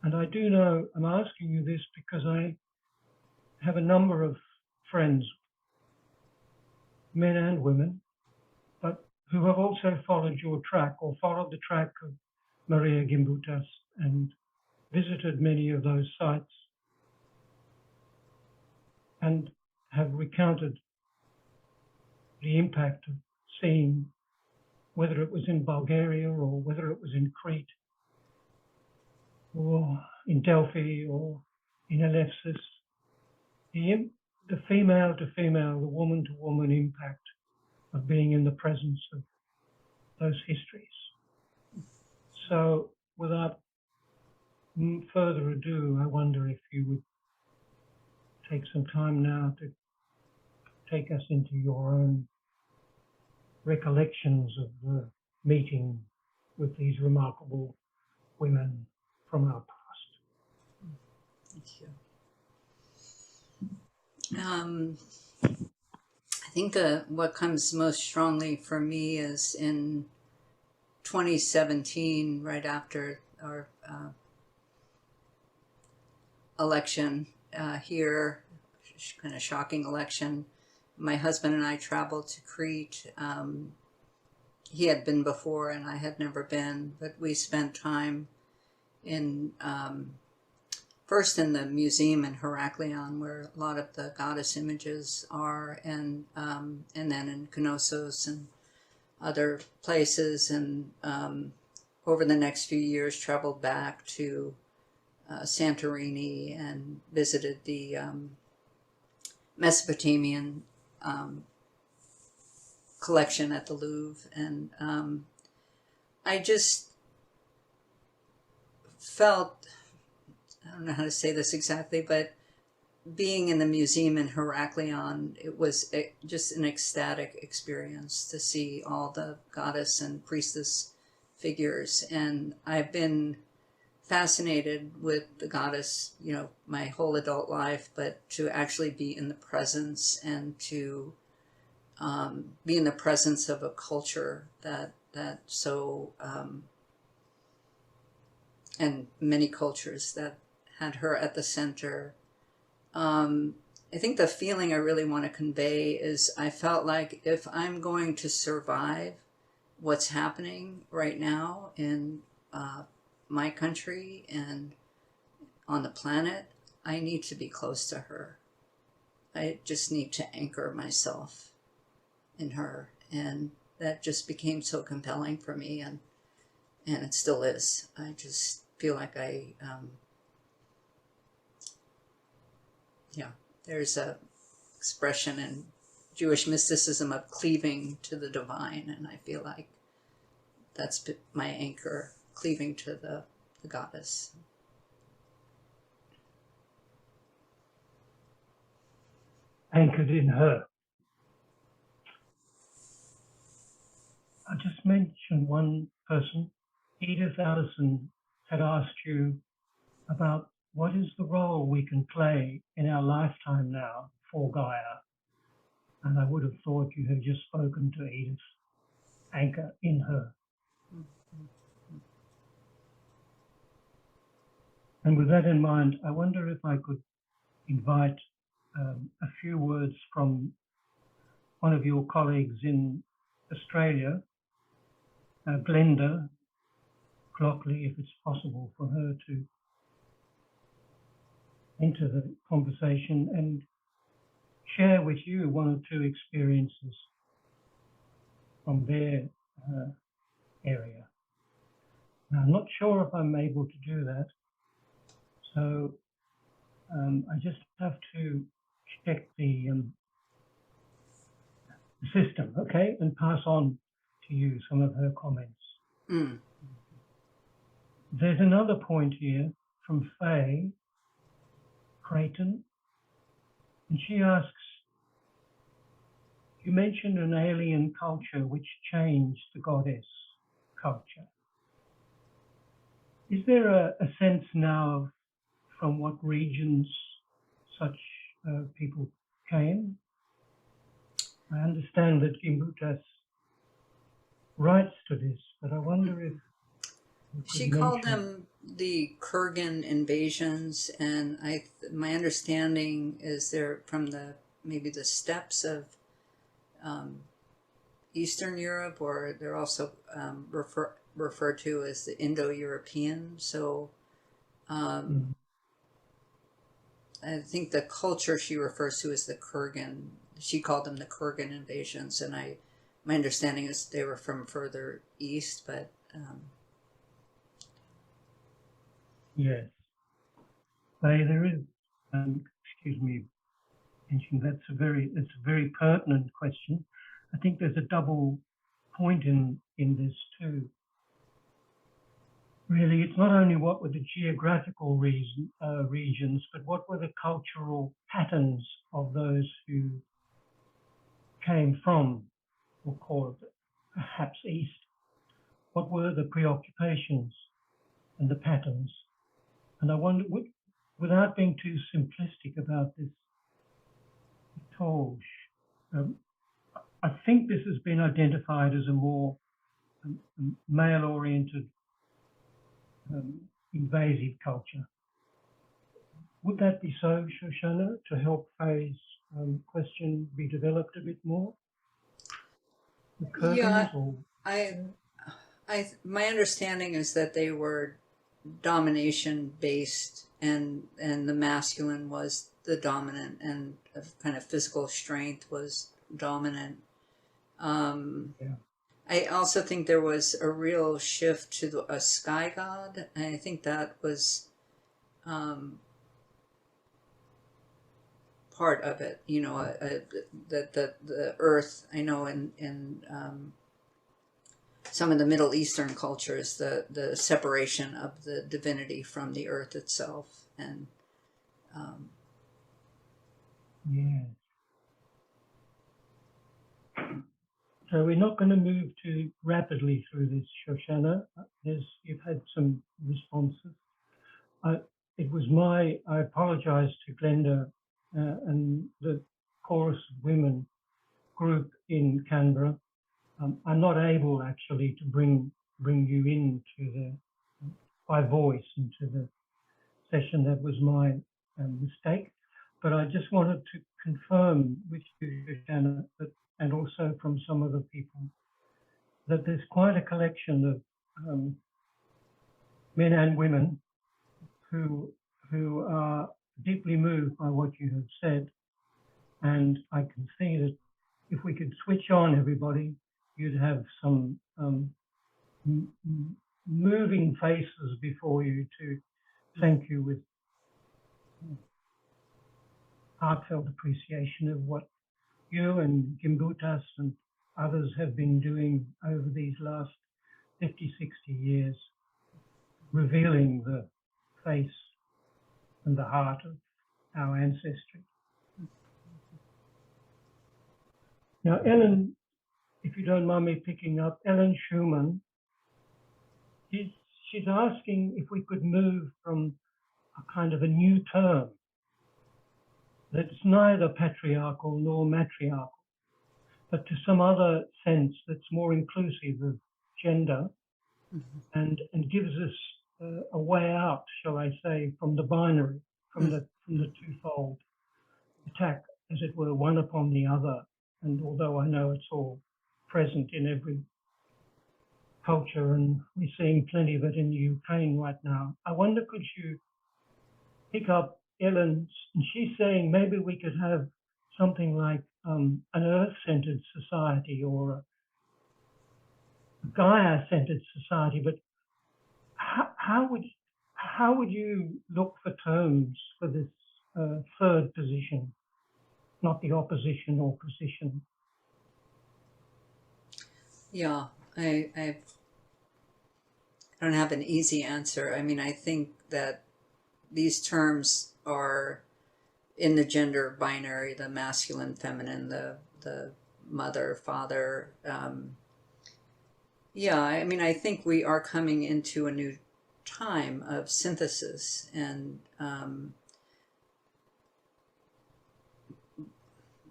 And I do know, I'm asking you this because I have a number of friends, men and women, but who have also followed your track or followed the track of Maria Gimbutas and visited many of those sites and have recounted the impact of seeing, whether it was in Bulgaria or whether it was in Crete or in Delphi or in Elefsis, the female to female, the woman to woman impact of being in the presence of those histories. So without further ado, I wonder if you would take some time now to take us into your own recollections of the meeting with these remarkable women from our past. Thank you. I think what comes most strongly for me is in 2017, right after our election here, kind of shocking election. My husband and I traveled to Crete. He had been before and I had never been, but we spent time in first in the museum in Heraklion, where a lot of the goddess images are, and then in Knossos and other places, and over the next few years traveled back to Santorini and visited the Mesopotamian collection at the Louvre. And I just felt, I don't know how to say this exactly, but being in the museum in Heraklion, it was just an ecstatic experience to see all the goddess and priestess figures. And I've been fascinated with the goddess, you know, my whole adult life, but to actually be in the presence and to be in the presence of a culture that so, and many cultures that had her at the center. I think the feeling I really want to convey is I felt like if I'm going to survive what's happening right now in my country and on the planet, I need to be close to her. I just need to anchor myself in her. And that just became so compelling for me, and it still is. I just feel like there's a expression in Jewish mysticism of cleaving to the divine, and I feel like that's my anchor, cleaving to the goddess. Anchored in her. I just mentioned one person. Edith Allison had asked you about what is the role we can play in our lifetime now for Gaia. And I would have thought you had just spoken to Edith. Anchor in her. And with that in mind, I wonder if I could invite a few words from one of your colleagues in Australia, Glenda Clockley, if it's possible for her to enter the conversation and share with you one or two experiences from their area. Now, I'm not sure if I'm able to do that, so I just have to check the system, okay, and pass on to you some of her comments. Mm. There's another point here from Faye Creighton, and she asks, you mentioned an alien culture which changed the goddess culture. Is there a sense now of from what regions such people came? I understand that Gimbutas writes to this, but I wonder if you could She called mention- them the Kurgan invasions, and my understanding is they're from maybe the steppes of Eastern Europe, or they're also referred to as the Indo-European. So I think the culture she refers to is the Kurgan. She called them the Kurgan invasions, and my understanding is they were from further east, but yes. There is, excuse me, mentioning it's a very pertinent question. I think there's a double point in this too. Really, it's not only what were the geographical regions, but what were the cultural patterns of those who came from, we'll call it perhaps east. What were the preoccupations and the patterns? And I wonder, without being too simplistic about this, I think this has been identified as a more male-oriented invasive culture. Would that be so, Shoshana, to help Faye's question be developed a bit more? Yeah, my understanding is that they were domination based, and the masculine was the dominant, and kind of physical strength was dominant. I also think there was a real shift to a sky god, and I think that was part of it. You know, the earth. I know in some of the Middle Eastern cultures, the separation of the divinity from the earth itself, and yes. So we're not going to move too rapidly through this, Shoshana. You've had some responses. I apologize to Glenda and the Chorus of Women group in Canberra. I'm not able actually to bring you by voice into the session. That was my mistake. But I just wanted to confirm with you, Shoshana, and also from some other people, that there's quite a collection of men and women who are deeply moved by what you have said. And I can see that if we could switch on everybody, you'd have some moving faces before you to thank you with heartfelt appreciation of what you and Gimbutas and others have been doing over these last 50, 60 years, revealing the face and the heart of our ancestry. Now, Ellen, if you don't mind me picking up, Ellen Schumann, she's asking if we could move from a kind of a new term that's neither patriarchal nor matriarchal, but to some other sense that's more inclusive of gender, and gives us a way out, shall I say, from the binary, from the twofold attack, as it were, one upon the other. And although I know it's all present in every culture, and we're seeing plenty of it in the Ukraine right now, I wonder, could you pick up Ellen's, and she's saying maybe we could have something like an Earth-centered society or a Gaia-centered society, but how would you look for terms for this third position, not the opposition or position? yeah, I don't have an easy answer. I mean, I think that these terms are in the gender binary, the masculine, feminine, the mother, father. Yeah, I mean, I think we are coming into a new time of synthesis, and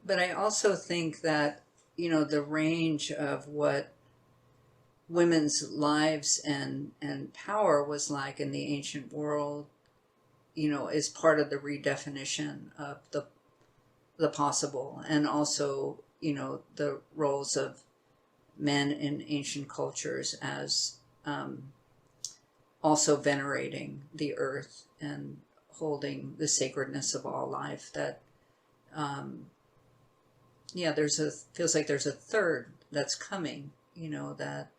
but I also think that, you know, the range of what women's lives and power was like in the ancient world, you know, is part of the redefinition of the possible, and also, you know, the roles of men in ancient cultures as also venerating the earth and holding the sacredness of all life. That yeah, feels like there's a third that's coming, you know, that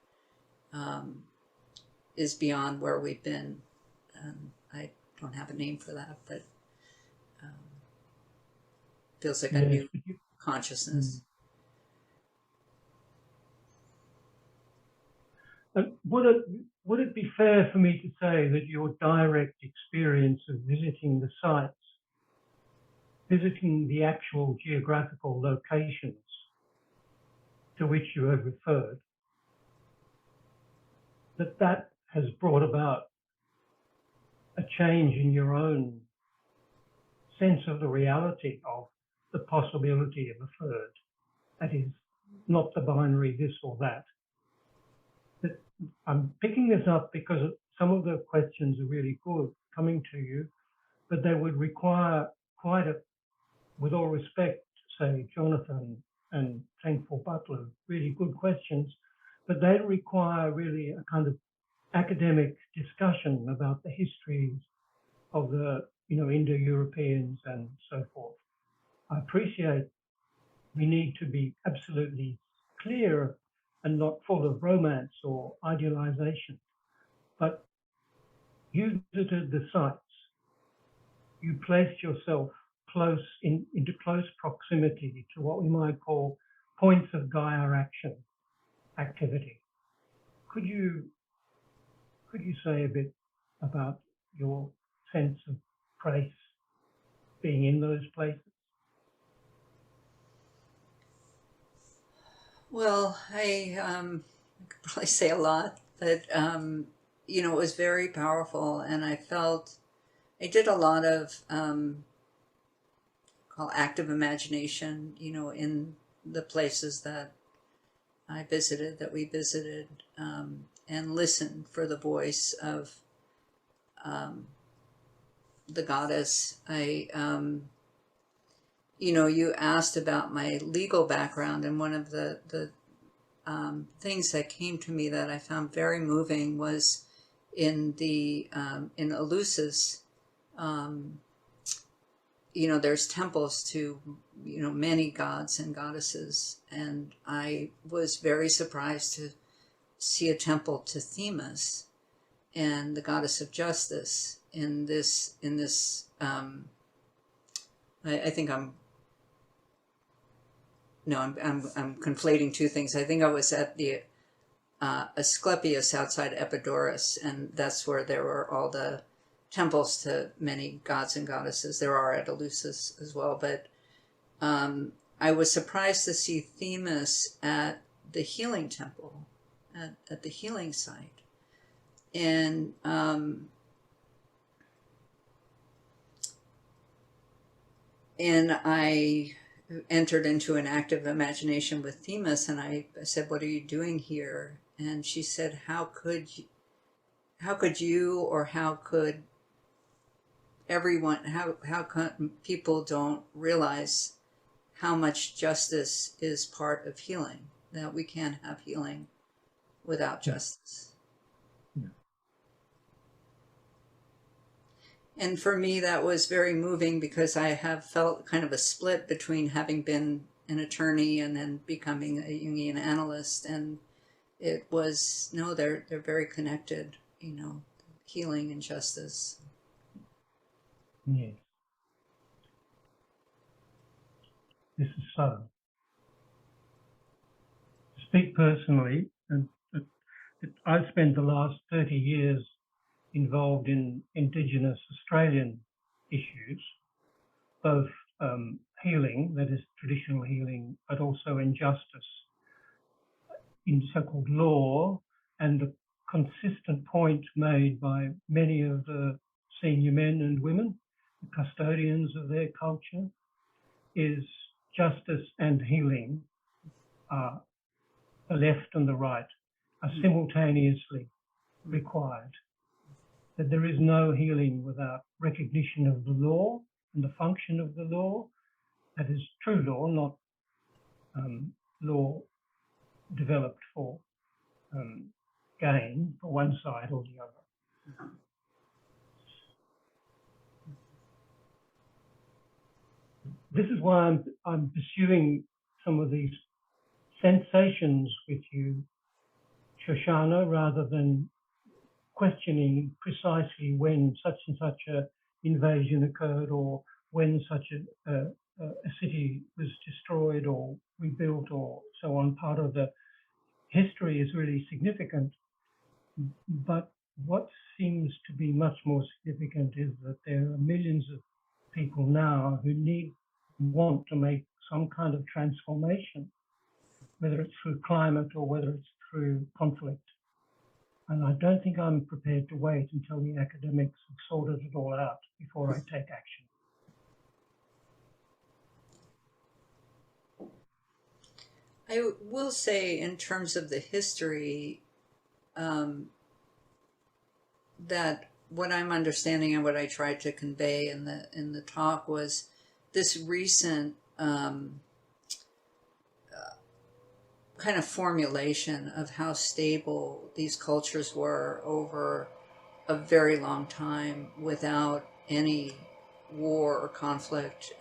is beyond where we've been. I don't have a name for that, but feels like a new consciousness. Would it be fair for me to say that your direct experience of visiting the sites, visiting the actual geographical locations to which you have referred, that has brought about a change in your own sense of the reality of the possibility of a third? That is, not the binary this or that. I'm picking this up because some of the questions are really good coming to you, but they would require quite a, with all respect, say Jonathan and Thankful Butler, really good questions, but they require really a kind of academic discussion about the histories of the, you know, Indo-Europeans and so forth. I appreciate we need to be absolutely clear and not full of romance or idealization. But you visited the sites. You placed yourself into close proximity to what we might call points of Gaia activity. Could you say a bit about your sense of place being in those places? Well, I could probably say a lot, but you know, it was very powerful, and I did a lot of called active imagination, you know, in the places that we visited, and listened for the voice of the goddess. You know, you asked about my legal background, and one of the things that came to me that I found very moving was in Eleusis. You know, there's temples to, you know, many gods and goddesses, and I was very surprised to see a temple to Themis and the goddess of justice in this. I think I'm conflating two things. I think I was at the Asclepius outside Epidaurus, and that's where there were all the temples to many gods and goddesses. There are at Eleusis as well, but I was surprised to see Themis at the healing temple, at the healing site. And I entered into an active imagination with Themis, and I said, "What are you doing here?" And she said, how could you, or how could everyone, how come people don't realize how much justice is part of healing, that we can't have healing without justice. Yeah. And for me, that was very moving, because I have felt kind of a split between having been an attorney and then becoming a Jungian analyst. And it was, no, they're very connected, you know, healing and justice. Yes. This is so. To speak personally, and I've spent the last 30 years involved in Indigenous Australian issues, both healing, that is traditional healing, but also injustice in so-called law, and the consistent point made by many of the senior men and women, the custodians of their culture, is justice and healing, the left and the right, are simultaneously required. That there is no healing without recognition of the law and the function of the law. That is true law, not law developed for gain for one side or the other. This is why I'm pursuing some of these sensations with you, Shoshana, rather than questioning precisely when such and such a invasion occurred, or when such a city was destroyed or rebuilt or so on. Part of the history is really significant, but what seems to be much more significant is that there are millions of people now who want to make some kind of transformation, whether it's through climate or whether it's through conflict. And I don't think I'm prepared to wait until the academics have sorted it all out before I take action. I will say, in terms of the history, that what I'm understanding and what I tried to convey in the talk was this recent kind of formulation of how stable these cultures were over a very long time without any war or conflict,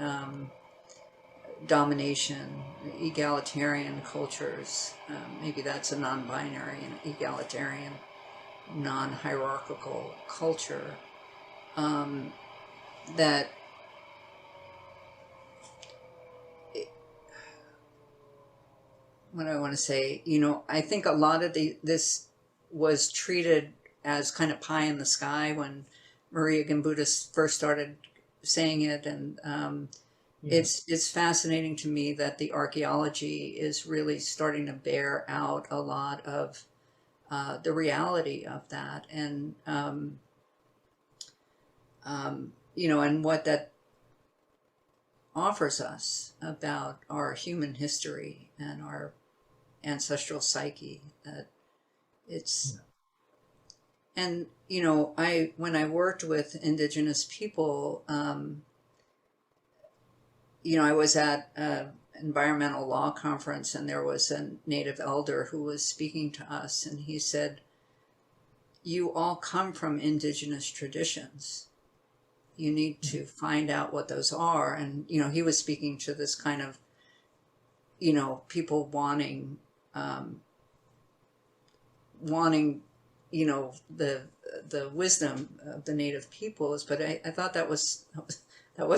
domination, egalitarian cultures. Maybe that's a non-binary and egalitarian, non-hierarchical culture, that what I want to say, I think a lot of this was treated as kind of pie in the sky when Maria Gimbutas first started saying it, and it's fascinating to me that the archaeology is really starting to bear out a lot of the reality of that, and and what that offers us about our human history and our ancestral psyche. That it's and when I worked with Indigenous people, I was at an environmental law conference, and there was a native elder who was speaking to us, and he said, "You all come from Indigenous traditions. You need to find out what those are." And he was speaking to this kind of people wanting the wisdom of the native peoples. But I thought that was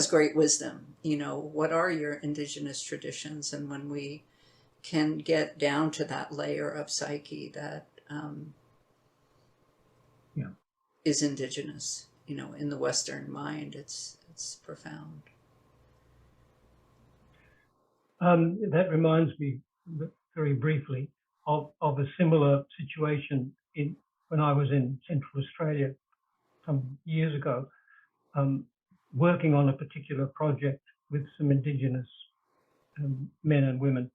great wisdom. What are your Indigenous traditions? And when we can get down to that layer of psyche that is Indigenous, in the Western mind, it's profound. That reminds me very briefly of a similar situation when I was in Central Australia some years ago, working on a particular project with some Indigenous men and women.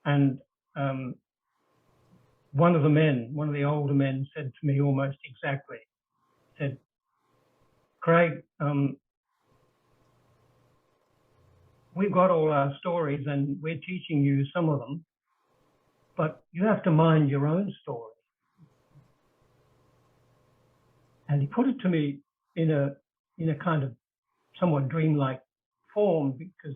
And one of the older men said to me almost exactly, said, "Craig, we've got all our stories and we're teaching you some of them, but you have to mind your own story." And he put it to me in a kind of somewhat dreamlike form, because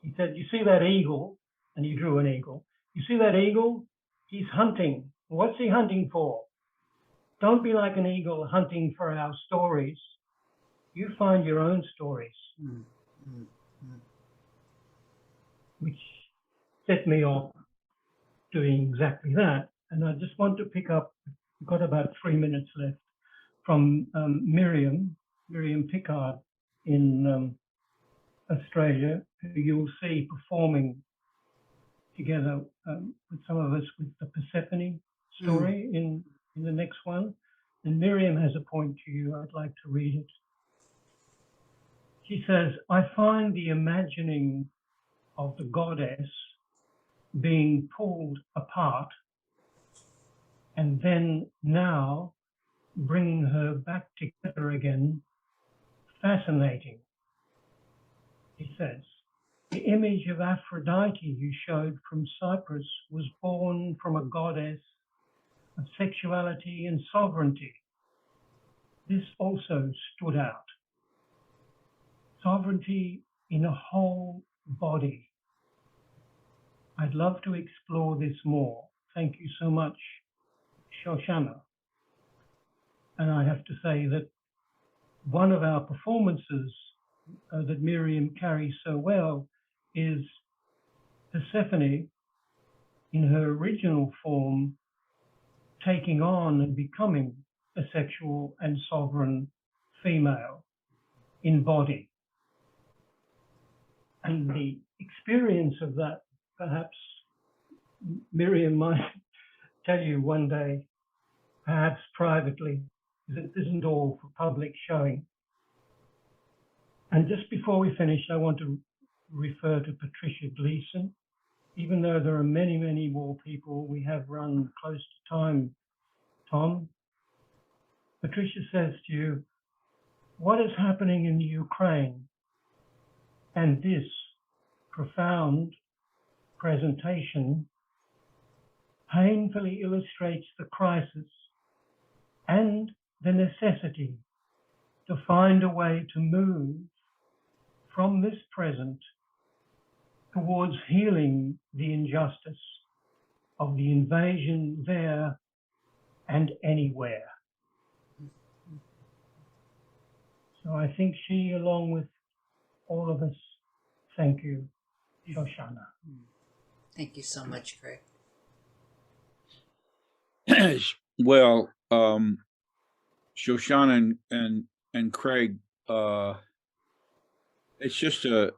he said, "You see that eagle?" And he drew an eagle. "You see that eagle? He's hunting. What's he hunting for? Don't be like an eagle hunting for our stories. You find your own stories." Which set me off doing exactly that. And I just want to pick up, we've got about 3 minutes left, from Miriam Pickard in Australia, who you'll see performing together with some of us with the Persephone story in the next one. And Miriam has a point to you. I'd like to read it. She says, I find the imagining of the goddess being pulled apart and then now bringing her back together again fascinating. He says, the image of Aphrodite you showed from Cyprus was born from a goddess of sexuality and sovereignty. This also stood out. Sovereignty in a whole body. I'd love to explore this more. Thank you so much, Shoshana. And I have to say that one of our performances that Miriam carries so well is Persephone in her original form taking on and becoming a sexual and sovereign female in body. And the experience of that, perhaps Miriam might tell you one day, perhaps privately, that it isn't all for public showing. And just before we finish, I want to refer to Patricia Gleason. Even though there are many, many more people, we have run close to time, Tom. Patricia says to you, what is happening in the Ukraine? And this profound presentation painfully illustrates the crisis and the necessity to find a way to move from this present towards healing the injustice of the invasion there and anywhere. So I think she, along with all of us, thank you, Shoshana. Thank you so much, Craig. Well, Shoshana and Craig, it's just a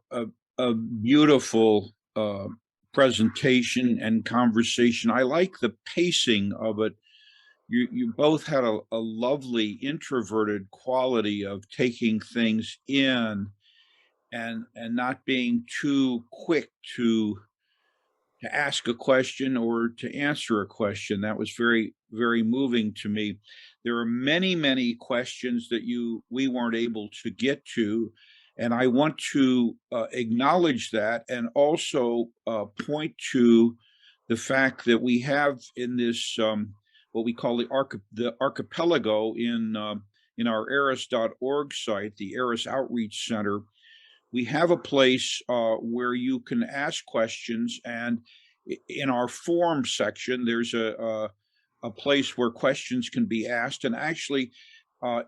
beautiful presentation and conversation. I like the pacing of it. You both had a lovely introverted quality of taking things in and not being too quick to ask a question or to answer a question. That was very, very moving to me. There are many, many questions that we weren't able to get to, and I want to acknowledge that and also point to the fact that we have in this what we call the archipelago in our eris.org site, the Eris Outreach Center. We have a place where you can ask questions, and in our form section, there's a place where questions can be asked. And actually,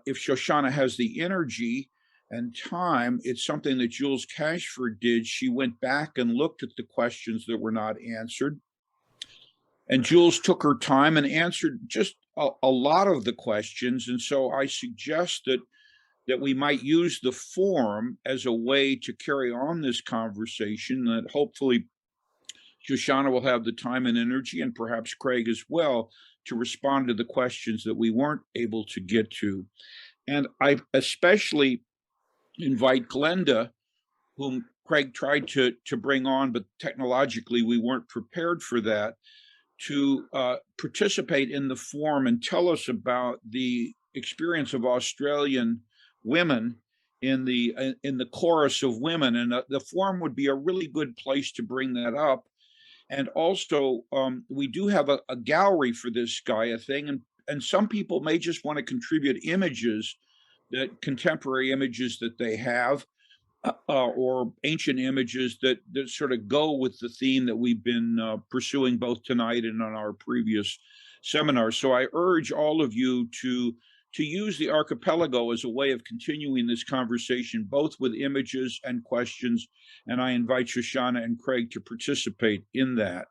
if Shoshana has the energy and time, it's something that Jules Cashford did. She went back and looked at the questions that were not answered. And Jules took her time and answered just a lot of the questions. And so I suggest that we might use the forum as a way to carry on this conversation, that hopefully Shoshana will have the time and energy, and perhaps Craig as well, to respond to the questions that we weren't able to get to. And I especially invite Glenda, whom Craig tried to bring on, but technologically we weren't prepared for that, to participate in the forum and tell us about the experience of Australian women in the chorus of women. And the forum would be a really good place to bring that up. And also, we do have a gallery for this Gaia thing, and some people may just want to contribute images, contemporary images that they have, or ancient images that sort of go with the theme that we've been pursuing both tonight and on our previous seminars. So I urge all of you to use the archipelago as a way of continuing this conversation, both with images and questions. And I invite Shoshana and Craig to participate in that.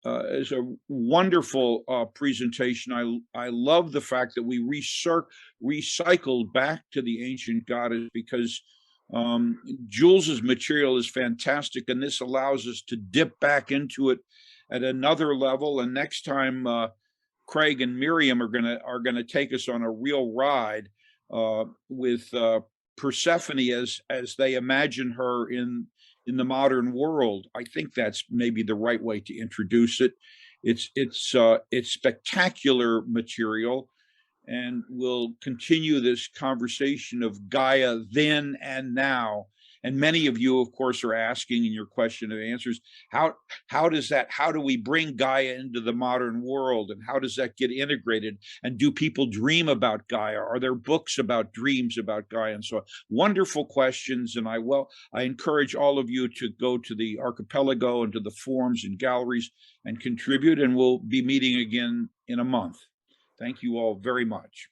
is a wonderful presentation. I love the fact that we recycled back to the ancient goddess, because Jules's material is fantastic, and this allows us to dip back into it at another level. And next time, Craig and Miriam are gonna take us on a real ride with Persephone as they imagine her in the modern world. I think that's maybe the right way to introduce it. It's spectacular material, and we'll continue this conversation of Gaia then and now. And many of you, of course, are asking in your question and answers, how do we bring Gaia into the modern world, and how does that get integrated? And do people dream about Gaia? Are there books about dreams about Gaia? And so wonderful questions. And I encourage all of you to go to the archipelago and to the forums and galleries and contribute, and we'll be meeting again in a month. Thank you all very much.